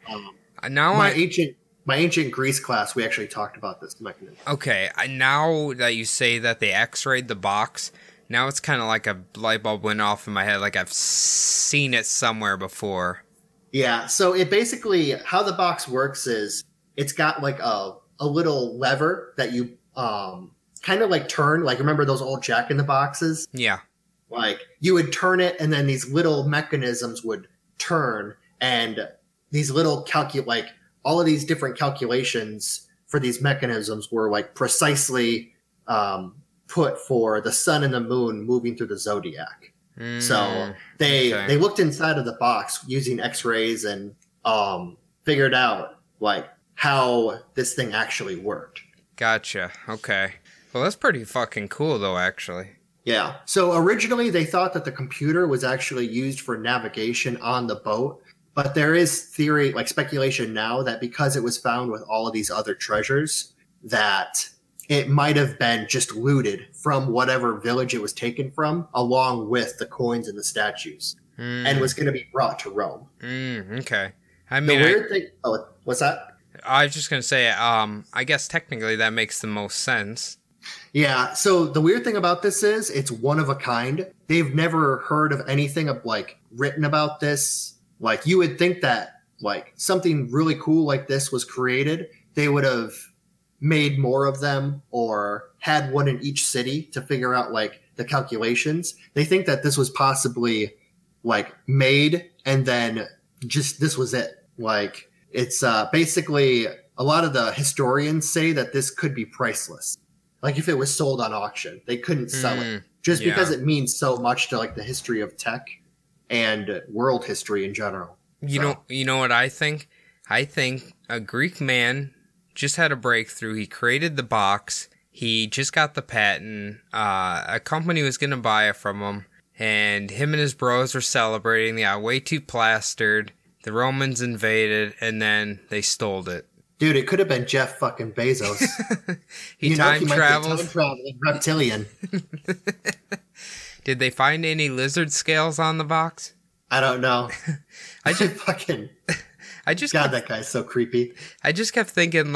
My ancient Greece class, we actually talked about this mechanism. Okay. Now that you say that they X-rayed the box, now it's kind of like a light bulb went off in my head. I've seen it somewhere before. Yeah. So it basically, how the box works is it's got a little lever that you kind of turn. Remember those old Jack in the Boxes? Yeah. You would turn it, and then these little mechanisms would turn, and these little all of these different calculations for these mechanisms were precisely put for the sun and the moon moving through the zodiac. So they looked inside of the box using X-rays and figured out how this thing actually worked. Gotcha. Okay. Well, that's pretty fucking cool, though, actually. Yeah. So originally they thought that the computer was actually used for navigation on the boat, but there is theory, speculation now, that because it was found with all of these other treasures, that it might have been just looted from whatever village it was taken from, along with the coins and the statues, and was going to be brought to Rome. Okay. I mean, the weird thing. Oh, what's that? I was just going to say, I guess technically that makes the most sense. Yeah, so the weird thing about this is it's one of a kind. They've never heard of anything of written about this. You would think that something really cool like this was created, they would have made more of them or had one in each city to figure out the calculations. They think that this was possibly made and then just this was it. It's basically a lot of the historians say that this could be priceless. If it was sold on auction, they couldn't sell it just because it means so much to the history of tech and world history in general. You know what I think? I think a Greek man just had a breakthrough. He created the box. He just got the patent. A company was going to buy it from him, and him and his bros were celebrating. They got way too plastered. The Romans invaded, and then they stole it. Dude, it could have been Jeff fucking Bezos. he time travels. Time traveling reptilian. Did they find any lizard scales on the box? I don't know. God, that guy's so creepy. I just kept thinking,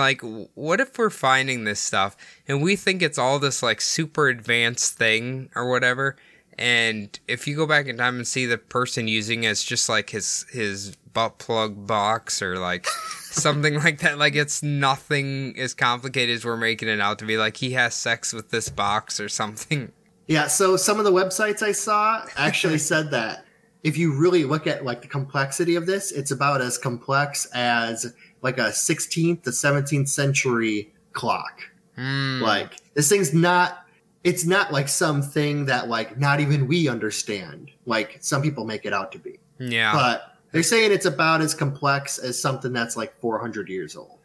what if we're finding this stuff and we think it's all this super advanced thing or whatever, And if you go back in time and see the person using it as just like his butt plug box or like something like that, like it's nothing as complicated as we're making it out to be. Like he has sex with this box or something. Yeah, so some of the websites I saw actually said that if you really look at like the complexity of this, it's about as complex as like a 16th to 17th century clock. Like this thing's not, it's not like something that like not even we understand, like some people make it out to be. Yeah. But they're saying it's about as complex as something that's like 400 years old.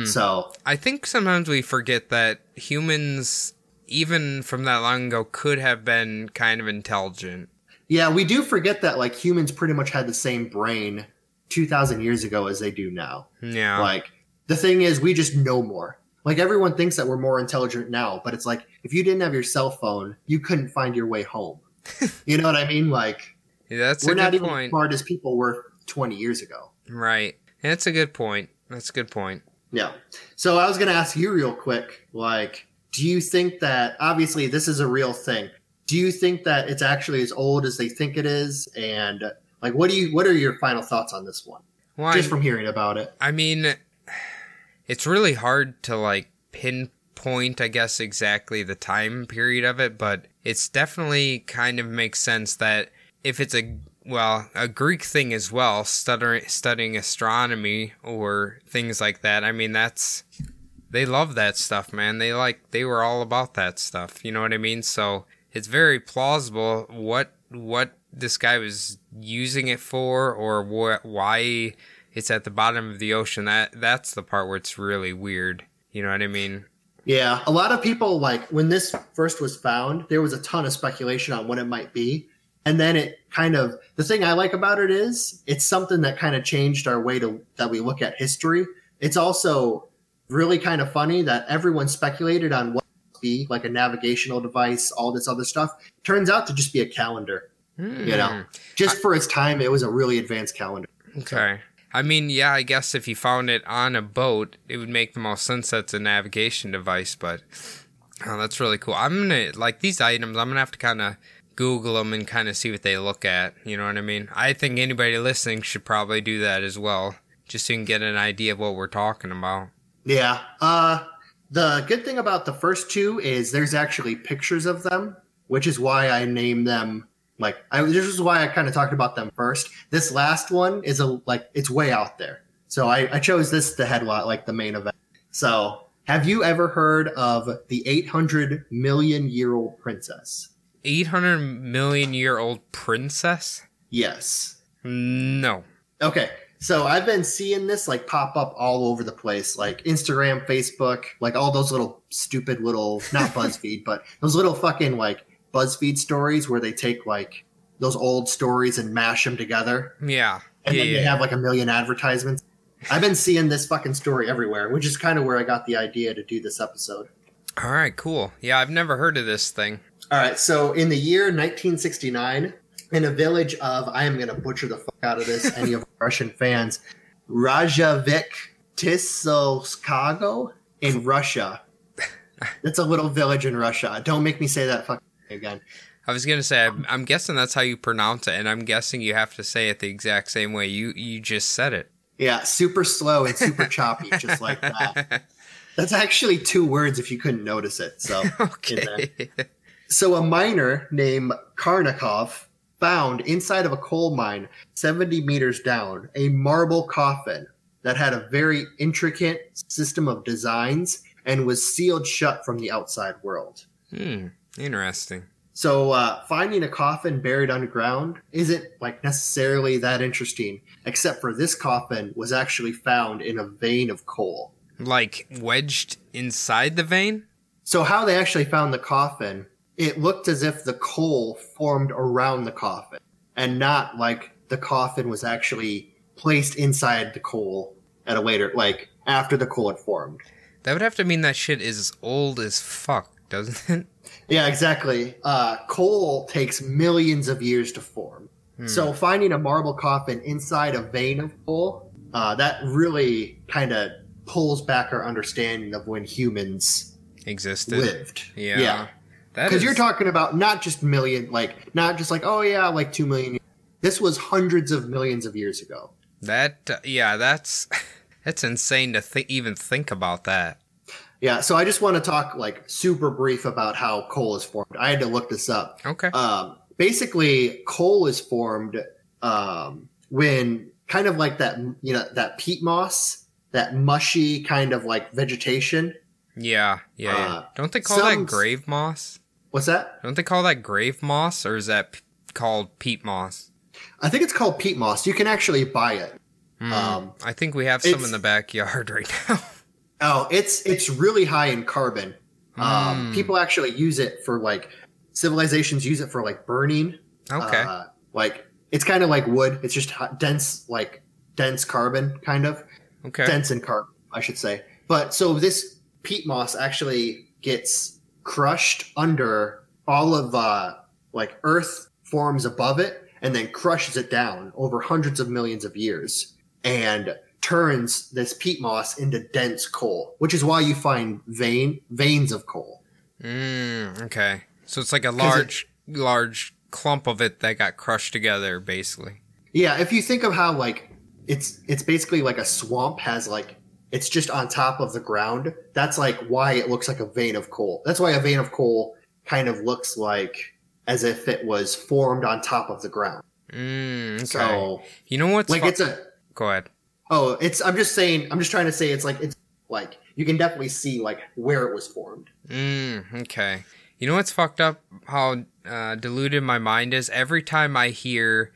So I think sometimes we forget that humans, even from that long ago, could have been kind of intelligent. yeah, we do forget that like humans pretty much had the same brain 2,000 years ago as they do now. Yeah. Like the thing is, we just know more. Like everyone thinks that we're more intelligent now, but it's like if you didn't have your cell phone, you couldn't find your way home. You know what I mean? Like Yeah, that's we're a not good even as point. smart as people were 20 years ago. Right. That's a good point. That's a good point. Yeah. So I was going to ask you real quick, like, do you think that obviously this is a real thing? Do you think that it's actually as old as they think it is? And like, what are your final thoughts on this one? Well, Just from hearing about it. I mean, it's really hard to like pinpoint, I guess, exactly the time period of it, but it's definitely kind of makes sense that if it's a Greek thing as well, studying astronomy or things like that. I mean, they love that stuff, man. They were all about that stuff. You know what I mean? So it's very plausible what this guy was using it for, or why it's at the bottom of the ocean. That's the part where it's really weird. You know what I mean? Yeah. A lot of people, like, when this first was found, there was a ton of speculation on what it might be. And then it kind of, the thing I like about it is it's something that kind of changed our way that we look at history. It's also really kind of funny that everyone speculated on what it would be, like a navigational device, all this other stuff. Turns out to just be a calendar. You know, just for its time, it was a really advanced calendar. Okay. I mean, yeah, I guess if you found it on a boat, it would make the most sense that it's a navigation device, but that's really cool. I'm going to, like, these items, I'm going to have to kind of Google them and kind of see what they look at. You know what I mean? I think anybody listening should probably do that as well, just so you can get an idea of what we're talking about. Yeah. The good thing about the first two is there's actually pictures of them, which is why I named them. This is why I kind of talked about them first. This last one is it's way out there. So I chose this to headline, like the main event. So have you ever heard of the 800 million year old princess? 800 million year old princess? Yes. No. Okay. So I've been seeing this like pop up all over the place, like Instagram, Facebook, like all those little stupid little, not BuzzFeed, but those little fucking like BuzzFeed stories where they take like those old stories and mash them together. Yeah. And then they have like a million advertisements. I've been seeing this fucking story everywhere, which is kind of where I got the idea to do this episode. All right, cool. Yeah, I've never heard of this thing. All right. So in the year 1969, in a village of, I am going to butcher the fuck out of this, any of our Russian fans, Rajavik Tisovskago in Russia. It's a little village in Russia. Don't make me say that fucking again. I was going to say, I'm guessing that's how you pronounce it, and I'm guessing you have to say it the exact same way. You just said it. Yeah, super slow and super choppy, just like that. That's actually 2 words if you couldn't notice it. So, okay. So a miner named Karnikov found inside of a coal mine 70 meters down a marble coffin that had a very intricate system of designs and was sealed shut from the outside world. Interesting. So finding a coffin buried underground isn't like necessarily that interesting, except for this coffin was actually found in a vein of coal. Like wedged inside the vein? So how they actually found the coffin, it looked as if the coal formed around the coffin and not like the coffin was actually placed inside the coal at a later, like after the coal had formed. That would have to mean that shit is old as fuck, doesn't it? Yeah, exactly. Coal takes millions of years to form. So finding a marble coffin inside a vein of coal, that really kind of pulls back our understanding of when humans Existed. lived. Yeah. Because you're talking about not just not just like, oh yeah, like 2 million. This was hundreds of millions of years ago. That's insane to even think about that. Yeah, so I just want to talk like super brief about how coal is formed. I had to look this up. Okay. Basically, coal is formed when kind of like that, that peat moss, that mushy kind of like vegetation. Yeah. Don't they call that grave moss? What's that? Don't they call that grave moss, or is that called peat moss? I think it's called peat moss. You can actually buy it. I think we have some in the backyard right now. Oh, it's really high in carbon. People actually use it for like civilizations use it for like burning. Okay. Like it's kind of like wood. It's just dense carbon kind of. Okay. Dense in carbon, I should say. But so this peat moss actually gets crushed under all of like earth forms above it and then crushes it down over hundreds of millions of years and turns this peat moss into dense coal, which is why you find veins of coal. Okay. So it's like a large clump of it that got crushed together, basically. Yeah, if you think of how like it's basically like a swamp has like it's just on top of the ground. That's like why it looks like a vein of coal. That's why a vein of coal kind of looks like as if it was formed on top of the ground. Okay. So you know what's like Go ahead. Oh, I'm just trying to say it's like you can definitely see like where it was formed. Okay. You know what's fucked up? How diluted my mind is? Every time I hear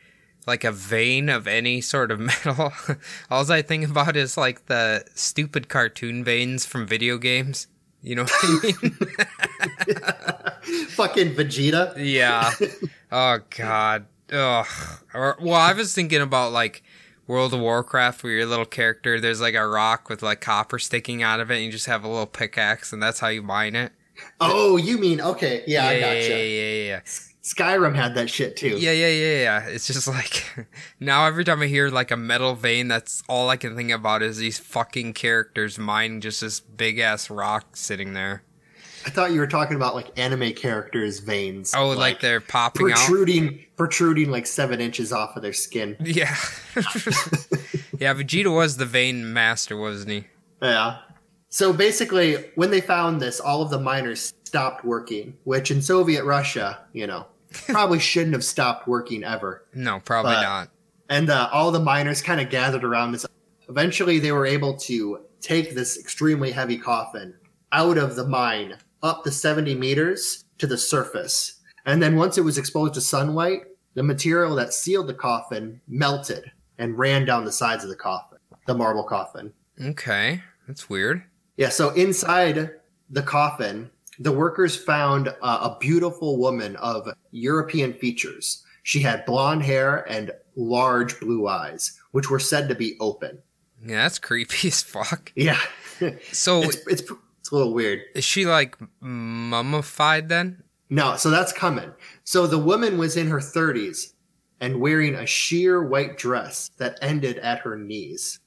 like a vein of any sort of metal, all I think about is like the stupid cartoon veins from video games. You know what I mean? Fucking Vegeta. Yeah. Oh, God. Ugh. Well, I was thinking about like World of Warcraft, where your little character, there's like a rock with like copper sticking out of it, and you just have a little pickaxe, and that's how you mine it. Oh, you mean, okay. Yeah, I gotcha. Yeah. Skyrim had that shit too. Yeah. It's just like, now every time I hear like a metal vein, that's all I can think about is these fucking characters mining just this big ass rock sitting there. I thought you were talking about like anime characters' veins. Oh, like they're popping protruding like 7 inches off of their skin. Yeah. Yeah, Vegeta was the vein master, wasn't he? Yeah. So basically, when they found this, all of the miners stopped working, which in Soviet Russia, probably shouldn't have stopped working ever. No, probably not. And all the miners kind of gathered around this. Eventually, they were able to take this extremely heavy coffin out of the mine up to 70 meters to the surface. And then once it was exposed to sunlight, the material that sealed the coffin melted and ran down the sides of the coffin, the marble coffin. Okay, that's weird. Yeah, so inside the coffin, the workers found a beautiful woman of European features. She had blonde hair and large blue eyes, which were said to be open. Yeah, that's creepy as fuck. Yeah. So it's a little weird. Is she like mummified then? No, so that's coming. So the woman was in her 30s and wearing a sheer white dress that ended at her knees.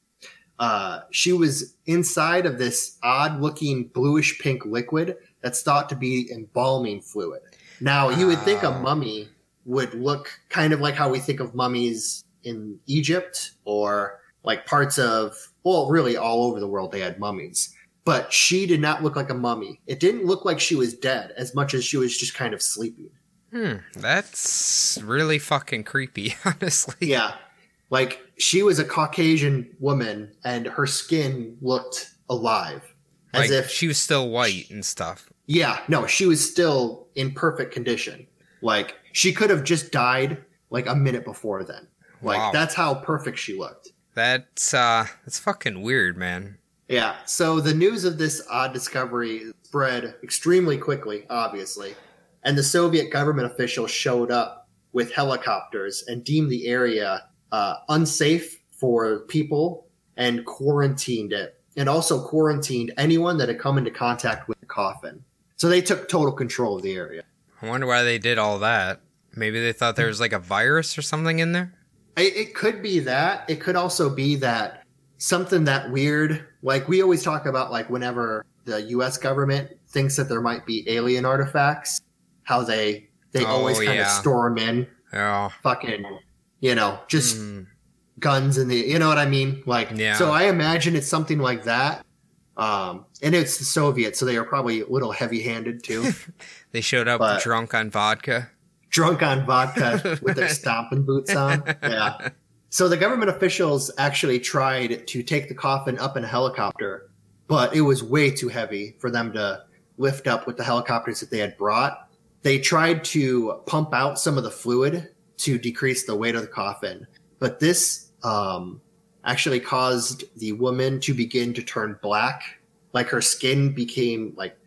She was inside of this odd-looking bluish-pink liquid that's thought to be embalming fluid. Now, you would think a mummy would look kind of like how we think of mummies in Egypt or like parts of, well, really all over the world they had mummies. But she did not look like a mummy. It didn't look like she was dead as much as she was just kind of sleeping. That's really fucking creepy, honestly. Yeah. Like, she was a Caucasian woman, and her skin looked alive. As like if she was still white and stuff. Yeah, no, she was still in perfect condition. Like, she could have just died, like, a minute before then. Like, wow. That's how perfect she looked. That's fucking weird, man. Yeah, so the news of this odd discovery spread extremely quickly, obviously. And the Soviet government officials showed up with helicopters and deemed the area unsafe for people and quarantined it, and also quarantined anyone that had come into contact with the coffin. So they took total control of the area. I wonder why they did all that. Maybe they thought there was like a virus or something in there? It could be that. It could also be that something that weird, like we always talk about, like whenever the U.S. government thinks that there might be alien artifacts, how they always kind of storm in. Yeah. Fucking, just guns in the, you know what I mean? Like, so I imagine it's something like that. And it's the Soviets, so they are probably a little heavy-handed too. They showed up drunk on vodka. Drunk on vodka with their stomping boots on. Yeah. So the government officials actually tried to take the coffin up in a helicopter, but it was way too heavy for them to lift up with the helicopters that they had brought. They tried to pump out some of the fluid to decrease the weight of the coffin, but this actually caused the woman to begin to turn black. Like her skin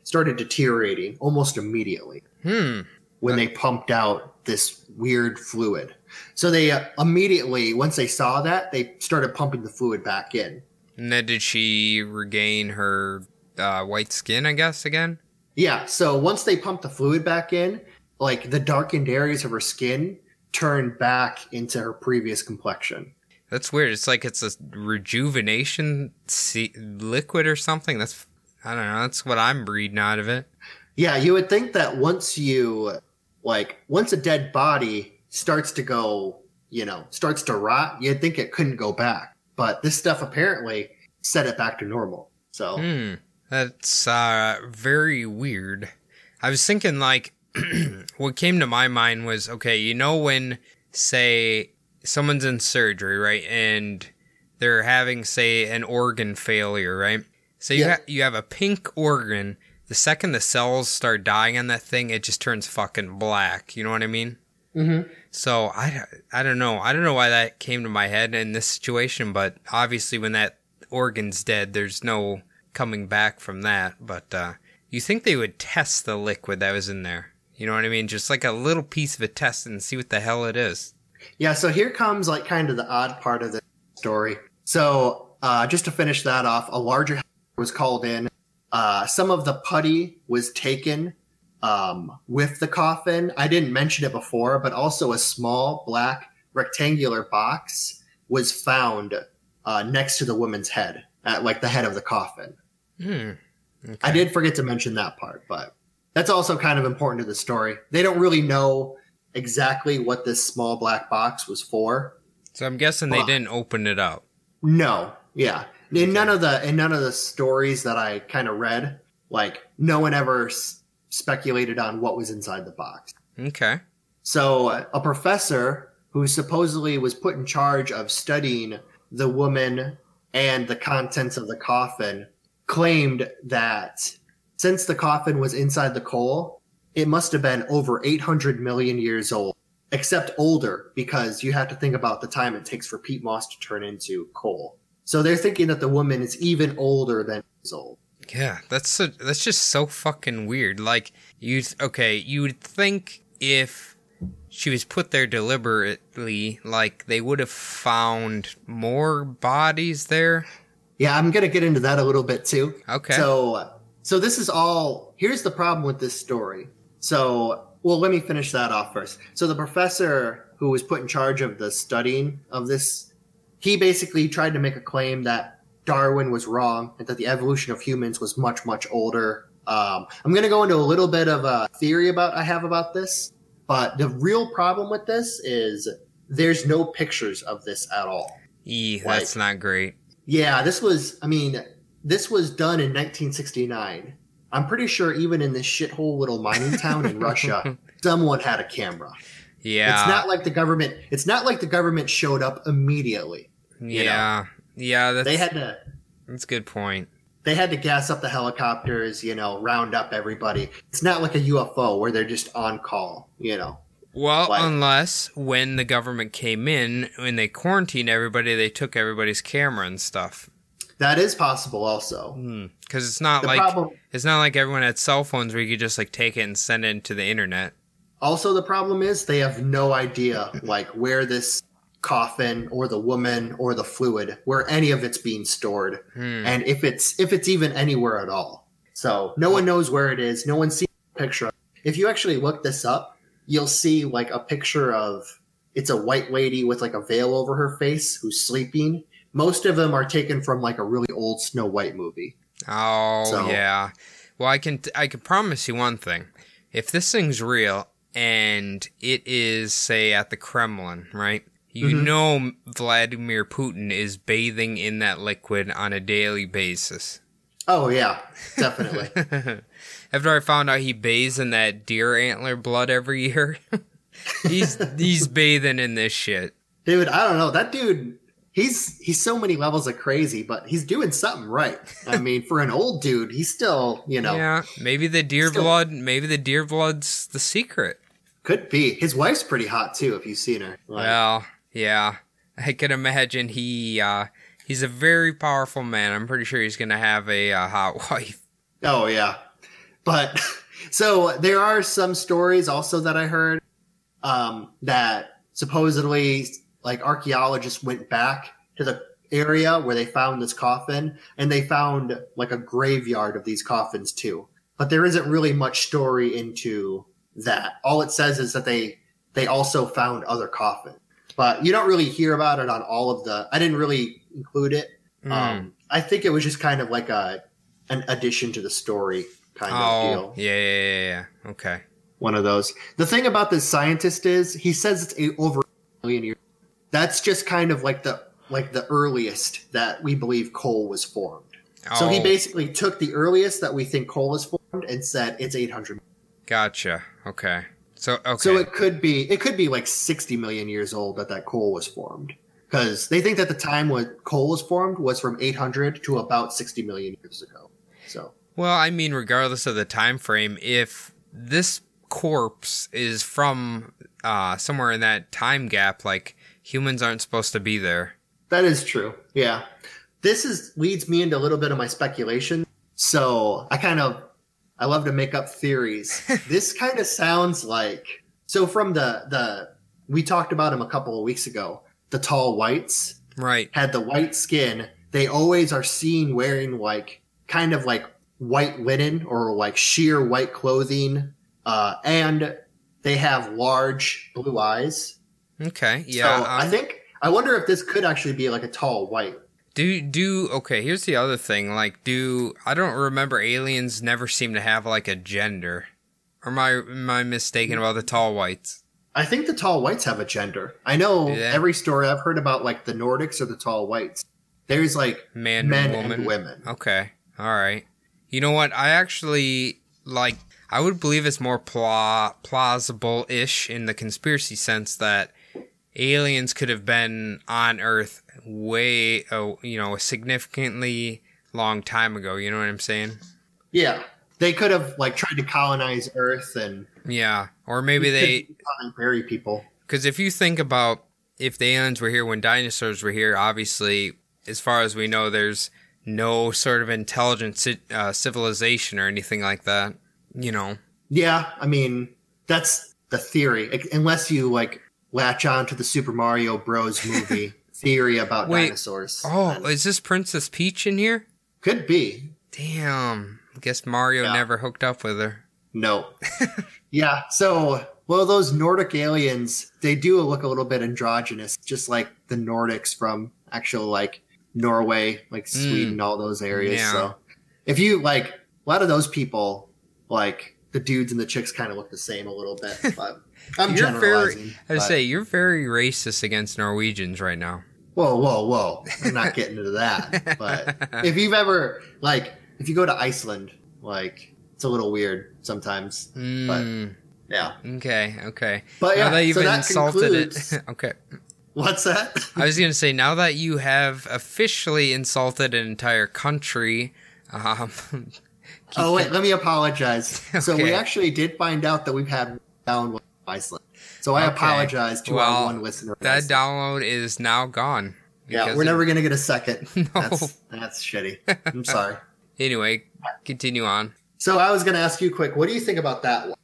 started deteriorating almost immediately when they pumped out this weird fluid. So they immediately, once they saw that, they started pumping the fluid back in. And then did she regain her white skin, I guess, again? Yeah, so once they pumped the fluid back in, like the darkened areas of her skin turned back into her previous complexion. That's weird. It's like it's a rejuvenation liquid or something. I don't know. That's what I'm reading out of it. Yeah, you would think that once a dead body starts to go, starts to rot, you'd think it couldn't go back. But this stuff apparently set it back to normal. So that's very weird. I was thinking what came to my mind was, okay, when, say, someone's in surgery, right? And they're having, say, an organ failure, right? So you have a pink organ. The second the cells start dying on that thing, it just turns fucking black. You know what I mean? Mm-hmm. So I don't know. I don't know why that came to my head in this situation, but obviously when that organ's dead, there's no coming back from that. But you think they would test the liquid that was in there? You know what I mean? Just like a little piece of a test and see what the hell it is. Yeah, so here comes kind of the odd part of the story. So just to finish that off, a larger was called in. Some of the putty was taken with the coffin. I didn't mention it before, but also a small black rectangular box was found next to the woman's head, at the head of the coffin. Okay. I did forget to mention that part, but that's also kind of important to the story. They don't really know exactly what this small black box was for. So I'm guessing they didn't open it up. No, yeah. In none of the stories that I kind of read, no one ever speculated on what was inside the box. Okay. So a professor who supposedly was put in charge of studying the woman and the contents of the coffin claimed that since the coffin was inside the coal, it must have been over 800 million years old, except older, because you have to think about the time it takes for peat moss to turn into coal. So they're thinking that the woman is even older than she's old. Yeah, that's just so fucking weird. You would think if she was put there deliberately, they would have found more bodies there. Yeah, I'm going to get into that a little bit too. Okay. So this is all, here's the problem with this story. So, let me finish that off first. So the professor who was put in charge of the studying of this, he basically tried to make a claim that Darwin was wrong and that the evolution of humans was much, much older. I'm going to go into a little bit of a theory I have about this, but the real problem with this is there's no pictures of this at all. That's not great. Yeah, this was done in 1969. I'm pretty sure even in this shithole little mining town in Russia, someone had a camera. Yeah. It's not like the government showed up immediately. Yeah. Yeah, that's a good point. They had to gas up the helicopters, round up everybody. It's not like a UFO where they're just on call, Well, unless when the government came in, when they quarantined everybody, they took everybody's camera and stuff. That is possible also. Because it's not like everyone had cell phones where you could just take it and send it to the internet. Also, the problem is they have no idea where this coffin or the woman or the fluid, where any of it's being stored, and if it's even anywhere at all. So no one knows where it is. No one's seen a picture of it. If you actually look this up, you'll see a picture of, it's a white lady with a veil over her face who's sleeping. Most of them are taken from a really old Snow White movie. Oh, yeah. Well, I can promise you one thing. if this thing's real and it is, say, at the Kremlin, right? You know Vladimir Putin is bathing in that liquid on a daily basis. Oh, yeah, definitely. After I found out he bathes in that deer antler blood every year, he's bathing in this shit. Dude, I don't know. That dude, he's so many levels of crazy, but he's doing something right. I mean, for an old dude, he's still, Yeah, maybe the deer blood's the secret. Could be. His wife's pretty hot, too, if you've seen her. Well, yeah. I can imagine he's a very powerful man. I'm pretty sure he's going to have a hot wife. Oh, yeah. But, so, there are some stories also that I heard that supposedly, like, archaeologists went back to the area where they found this coffin, and they found, like, a graveyard of these coffins, too. But there isn't really much story into that. All it says is that they also found other coffins. But you don't really hear about it on all of I didn't really include it. I think it was just kind of like an addition to the story kind of deal. Yeah. Okay. One of those. The thing about this scientist is he says it's over a million years. That's just kind of like the earliest that we believe coal was formed. So he basically took the earliest that we think coal was formed and said it's 800. Gotcha. Okay. So it could be like 60 million years old that coal was formed, because they think that the time when coal was formed was from 800 to about 60 million years ago. So, well, I mean, regardless of the time frame, if this corpse is from somewhere in that time gap, like, humans aren't supposed to be there. That is true. Yeah. This leads me into a little bit of my speculation. So I love to make up theories. This kind of sounds like, so from we talked about them a couple of weeks ago, the tall whites. Right. Had the white skin. They always are seen wearing like, kind of like white linen or like sheer white clothing. And they have large blue eyes. Okay. Yeah. So I wonder if this could actually be like a tall white. Okay, here's the other thing. Like, I don't remember aliens never seem to have, like, a gender. Or am I mistaken about the tall whites? I think the tall whites have a gender. I know every story I've heard about, like, the Nordics or the tall whites. There's, like, men and women. Okay, alright. You know what? I actually, like, I would believe it's more plausible-ish in the conspiracy sense that aliens could have been on Earth a significantly long time ago. You know what I'm saying? Yeah. They could have, like, tried to colonize Earth and... Yeah. Or maybe they... bury people. Because if you think about if the aliens were here when dinosaurs were here, obviously, as far as we know, there's no sort of intelligent civilization or anything like that, Yeah, I mean, that's the theory. Unless you, like, latch on to the Super Mario Bros. Movie theory about dinosaurs. Oh, is this Princess Peach in here? Could be. Damn. I guess Mario never hooked up with her. No. Yeah, so, well, those Nordic aliens, they do look a little bit androgynous, just like the Nordics from actual, like, Norway, like Sweden, all those areas. Yeah. So, if you, like, a lot of those people, like, the dudes and the chicks kind of look the same a little bit, but... I'm generalizing. You're very racist against Norwegians right now. Whoa. I'm not getting into that. But if you've ever, like, if you go to Iceland, like, it's a little weird sometimes. But, yeah. Okay. But, yeah, now that you've so insulted it. Okay. What's that? I was going to say, now that you have officially insulted an entire country... wait, let me apologize. Okay. So we actually did find out that we've had down with Iceland. So I apologize to our one listener. That download is now gone. Yeah, we're never going to get a second. No. That's shitty. I'm sorry. Anyway, continue on. So I was going to ask you quick, what do you think about that one?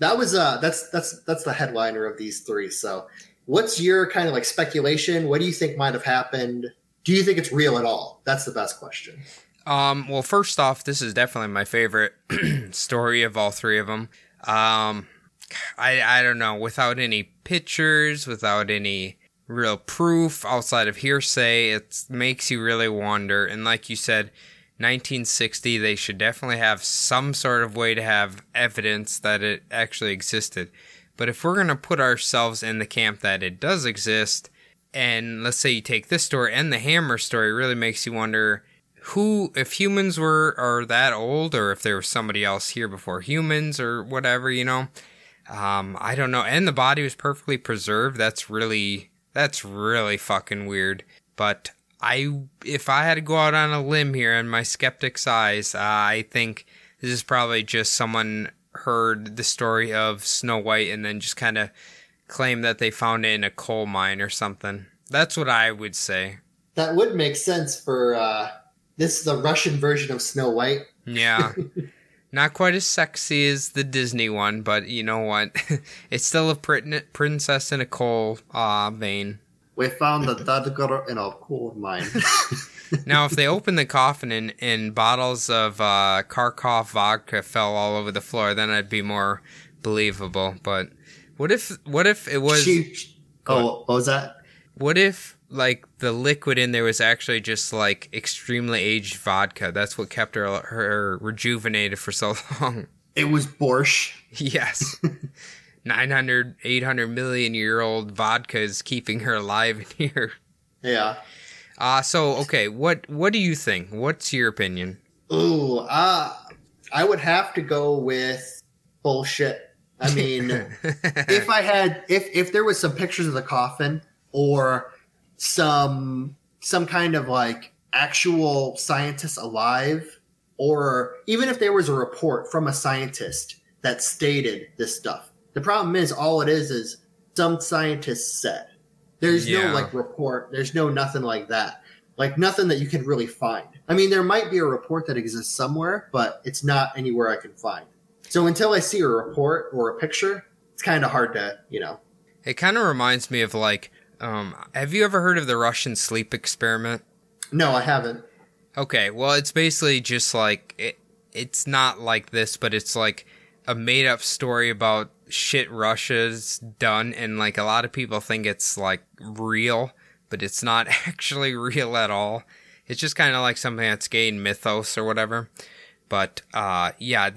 That was that's the headliner of these three. So what's your kind of like speculation? What do you think might have happened? Do you think it's real at all? That's the best question. Well, first off, this is definitely my favorite story of all three of them. I don't know, without any pictures, without any real proof outside of hearsay, it makes you really wonder. And like you said, 1960, they should definitely have some sort of way to have evidence that it actually existed. But if we're going to put ourselves in the camp that it does exist, and let's say you take this story and the hammer story, it really makes you wonder if humans are that old, or if there was somebody else here before humans or whatever, you know. I don't know. And the body was perfectly preserved. That's really fucking weird. But if I had to go out on a limb here in my skeptic's eyes, I think this is probably just someone heard the story of Snow White and then just kind of claimed that they found it in a coal mine or something. That's what I would say. That would make sense for this is the Russian version of Snow White. Yeah. Not quite as sexy as the Disney one, but you know what? It's still a princess in a coal vein. We found the dead girl in a coal mine. Now, if they opened the coffin and bottles of Kharkov vodka fell all over the floor, then I'd be more believable. But what if it was... what was that? What if, like, the liquid in there was actually just, like, extremely aged vodka? That's what kept her rejuvenated for so long. It was borscht. Yes. 900, 800 million year old vodka is keeping her alive in here. Yeah. So, okay, what do you think? What's your opinion? Ooh, I would have to go with bullshit. I mean, if there was some pictures of the coffin or some kind of like actual scientist alive, or even if there was a report from a scientist that stated this stuff. The problem is all it is some scientists said. There's no like report. There's no nothing like that. Like nothing that you can really find. I mean, there might be a report that exists somewhere, but it's not anywhere I can find. So until I see a report or a picture, it's kind of hard to, you know. It kind of reminds me of like, have you ever heard of the Russian sleep experiment? No, I haven't. Okay, well, it's basically just like, it's not like this, but it's like a made up story about shit Russia's done, and like a lot of people think it's like real, but it's not actually real at all. It's just kind of like something that's gained mythos or whatever. But yeah,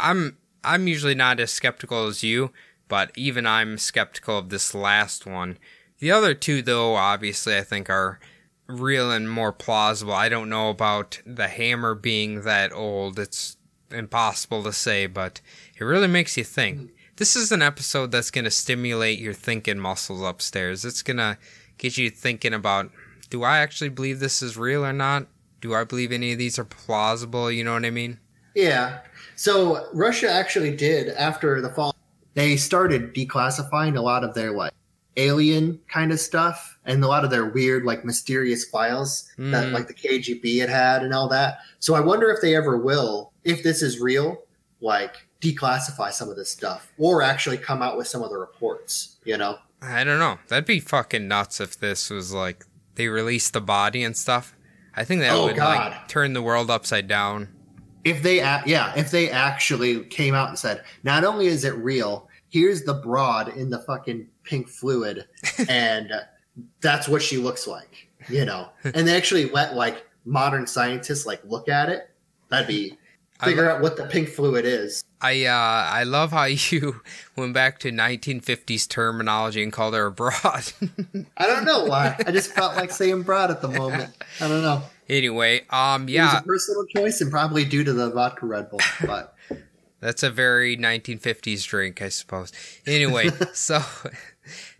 I'm usually not as skeptical as you, but even I'm skeptical of this last one. The other two, though, obviously I think are real and more plausible. I don't know about the hammer being that old. It's impossible to say, but it really makes you think. This is an episode that's going to stimulate your thinking muscles upstairs. It's going to get you thinking about, do I actually believe this is real or not? Do I believe any of these are plausible? You know what I mean? Yeah. So Russia actually did, after the fall, they started declassifying a lot of their like alien kind of stuff and a lot of their weird like mysterious files that like the KGB had and all that. So I wonder if they ever will, if this is real, like declassify some of this stuff or actually come out with some of the reports, you know? I don't know. That'd be fucking nuts if this was like they released the body and stuff. I think that would like turn the world upside down. If they actually came out and said, not only is it real, here's the broad in the fucking pink fluid, and that's what she looks like, you know. And they actually let like modern scientists like look at it. That'd be figure out what the pink fluid is. I love how you went back to 1950s terminology and called her a broad. I don't know why. I just felt like saying broad at the moment. I don't know. Anyway, yeah. It was a personal choice and probably due to the vodka Red Bull, but that's a very 1950s drink, I suppose. Anyway, so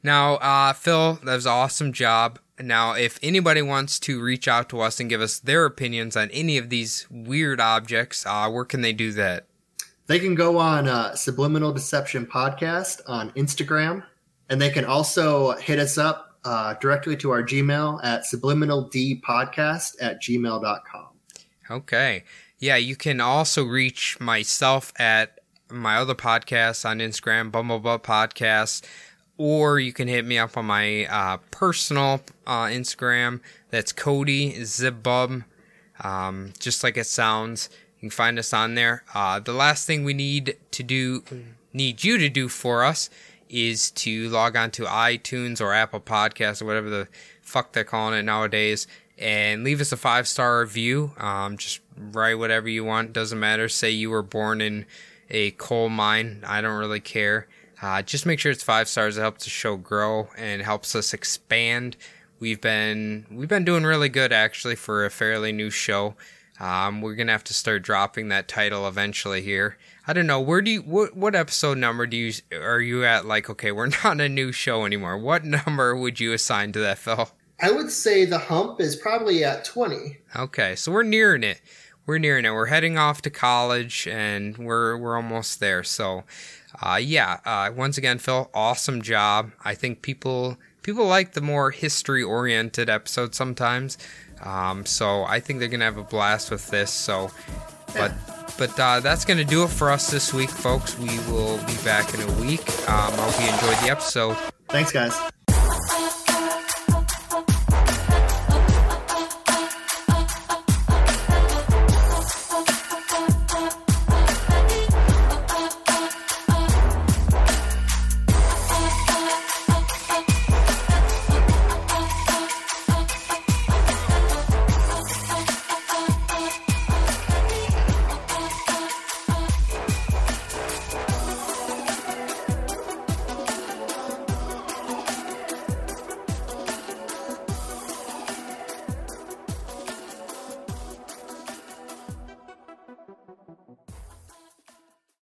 now, Phil, that was an awesome job. Now, if anybody wants to reach out to us and give us their opinions on any of these weird objects, where can they do that? They can go on Subliminal Deception Podcast on Instagram, and they can also hit us up directly to our Gmail at subliminaldpodcast@gmail.com. Okay. Yeah, you can also reach myself at my other podcasts on Instagram, Bumblebutt Podcasts, or you can hit me up on my personal Instagram. That's Cody Zibbub, just like it sounds. You can find us on there. The last thing we need you to do for us is to log on to iTunes or Apple Podcasts or whatever the fuck they're calling it nowadays and leave us a 5-star review. Just write whatever you want. Doesn't matter. Say you were born in a coal mine. I don't really care. Just make sure it's 5 stars. It helps the show grow and helps us expand. We've been doing really good actually for a fairly new show. We're gonna have to start dropping that title eventually here. I don't know. What episode number are you at? Like, okay, we're not a new show anymore. What number would you assign to that, Phil? I would say the hump is probably at 20. Okay, so we're nearing it. We're heading off to college, and we're almost there. So, once again, Phil, awesome job. I think people like the more history-oriented episodes sometimes. So I think they're gonna have a blast with this. So, but that's gonna do it for us this week, folks. We will be back in a week. I hope you enjoyed the episode. Thanks, guys.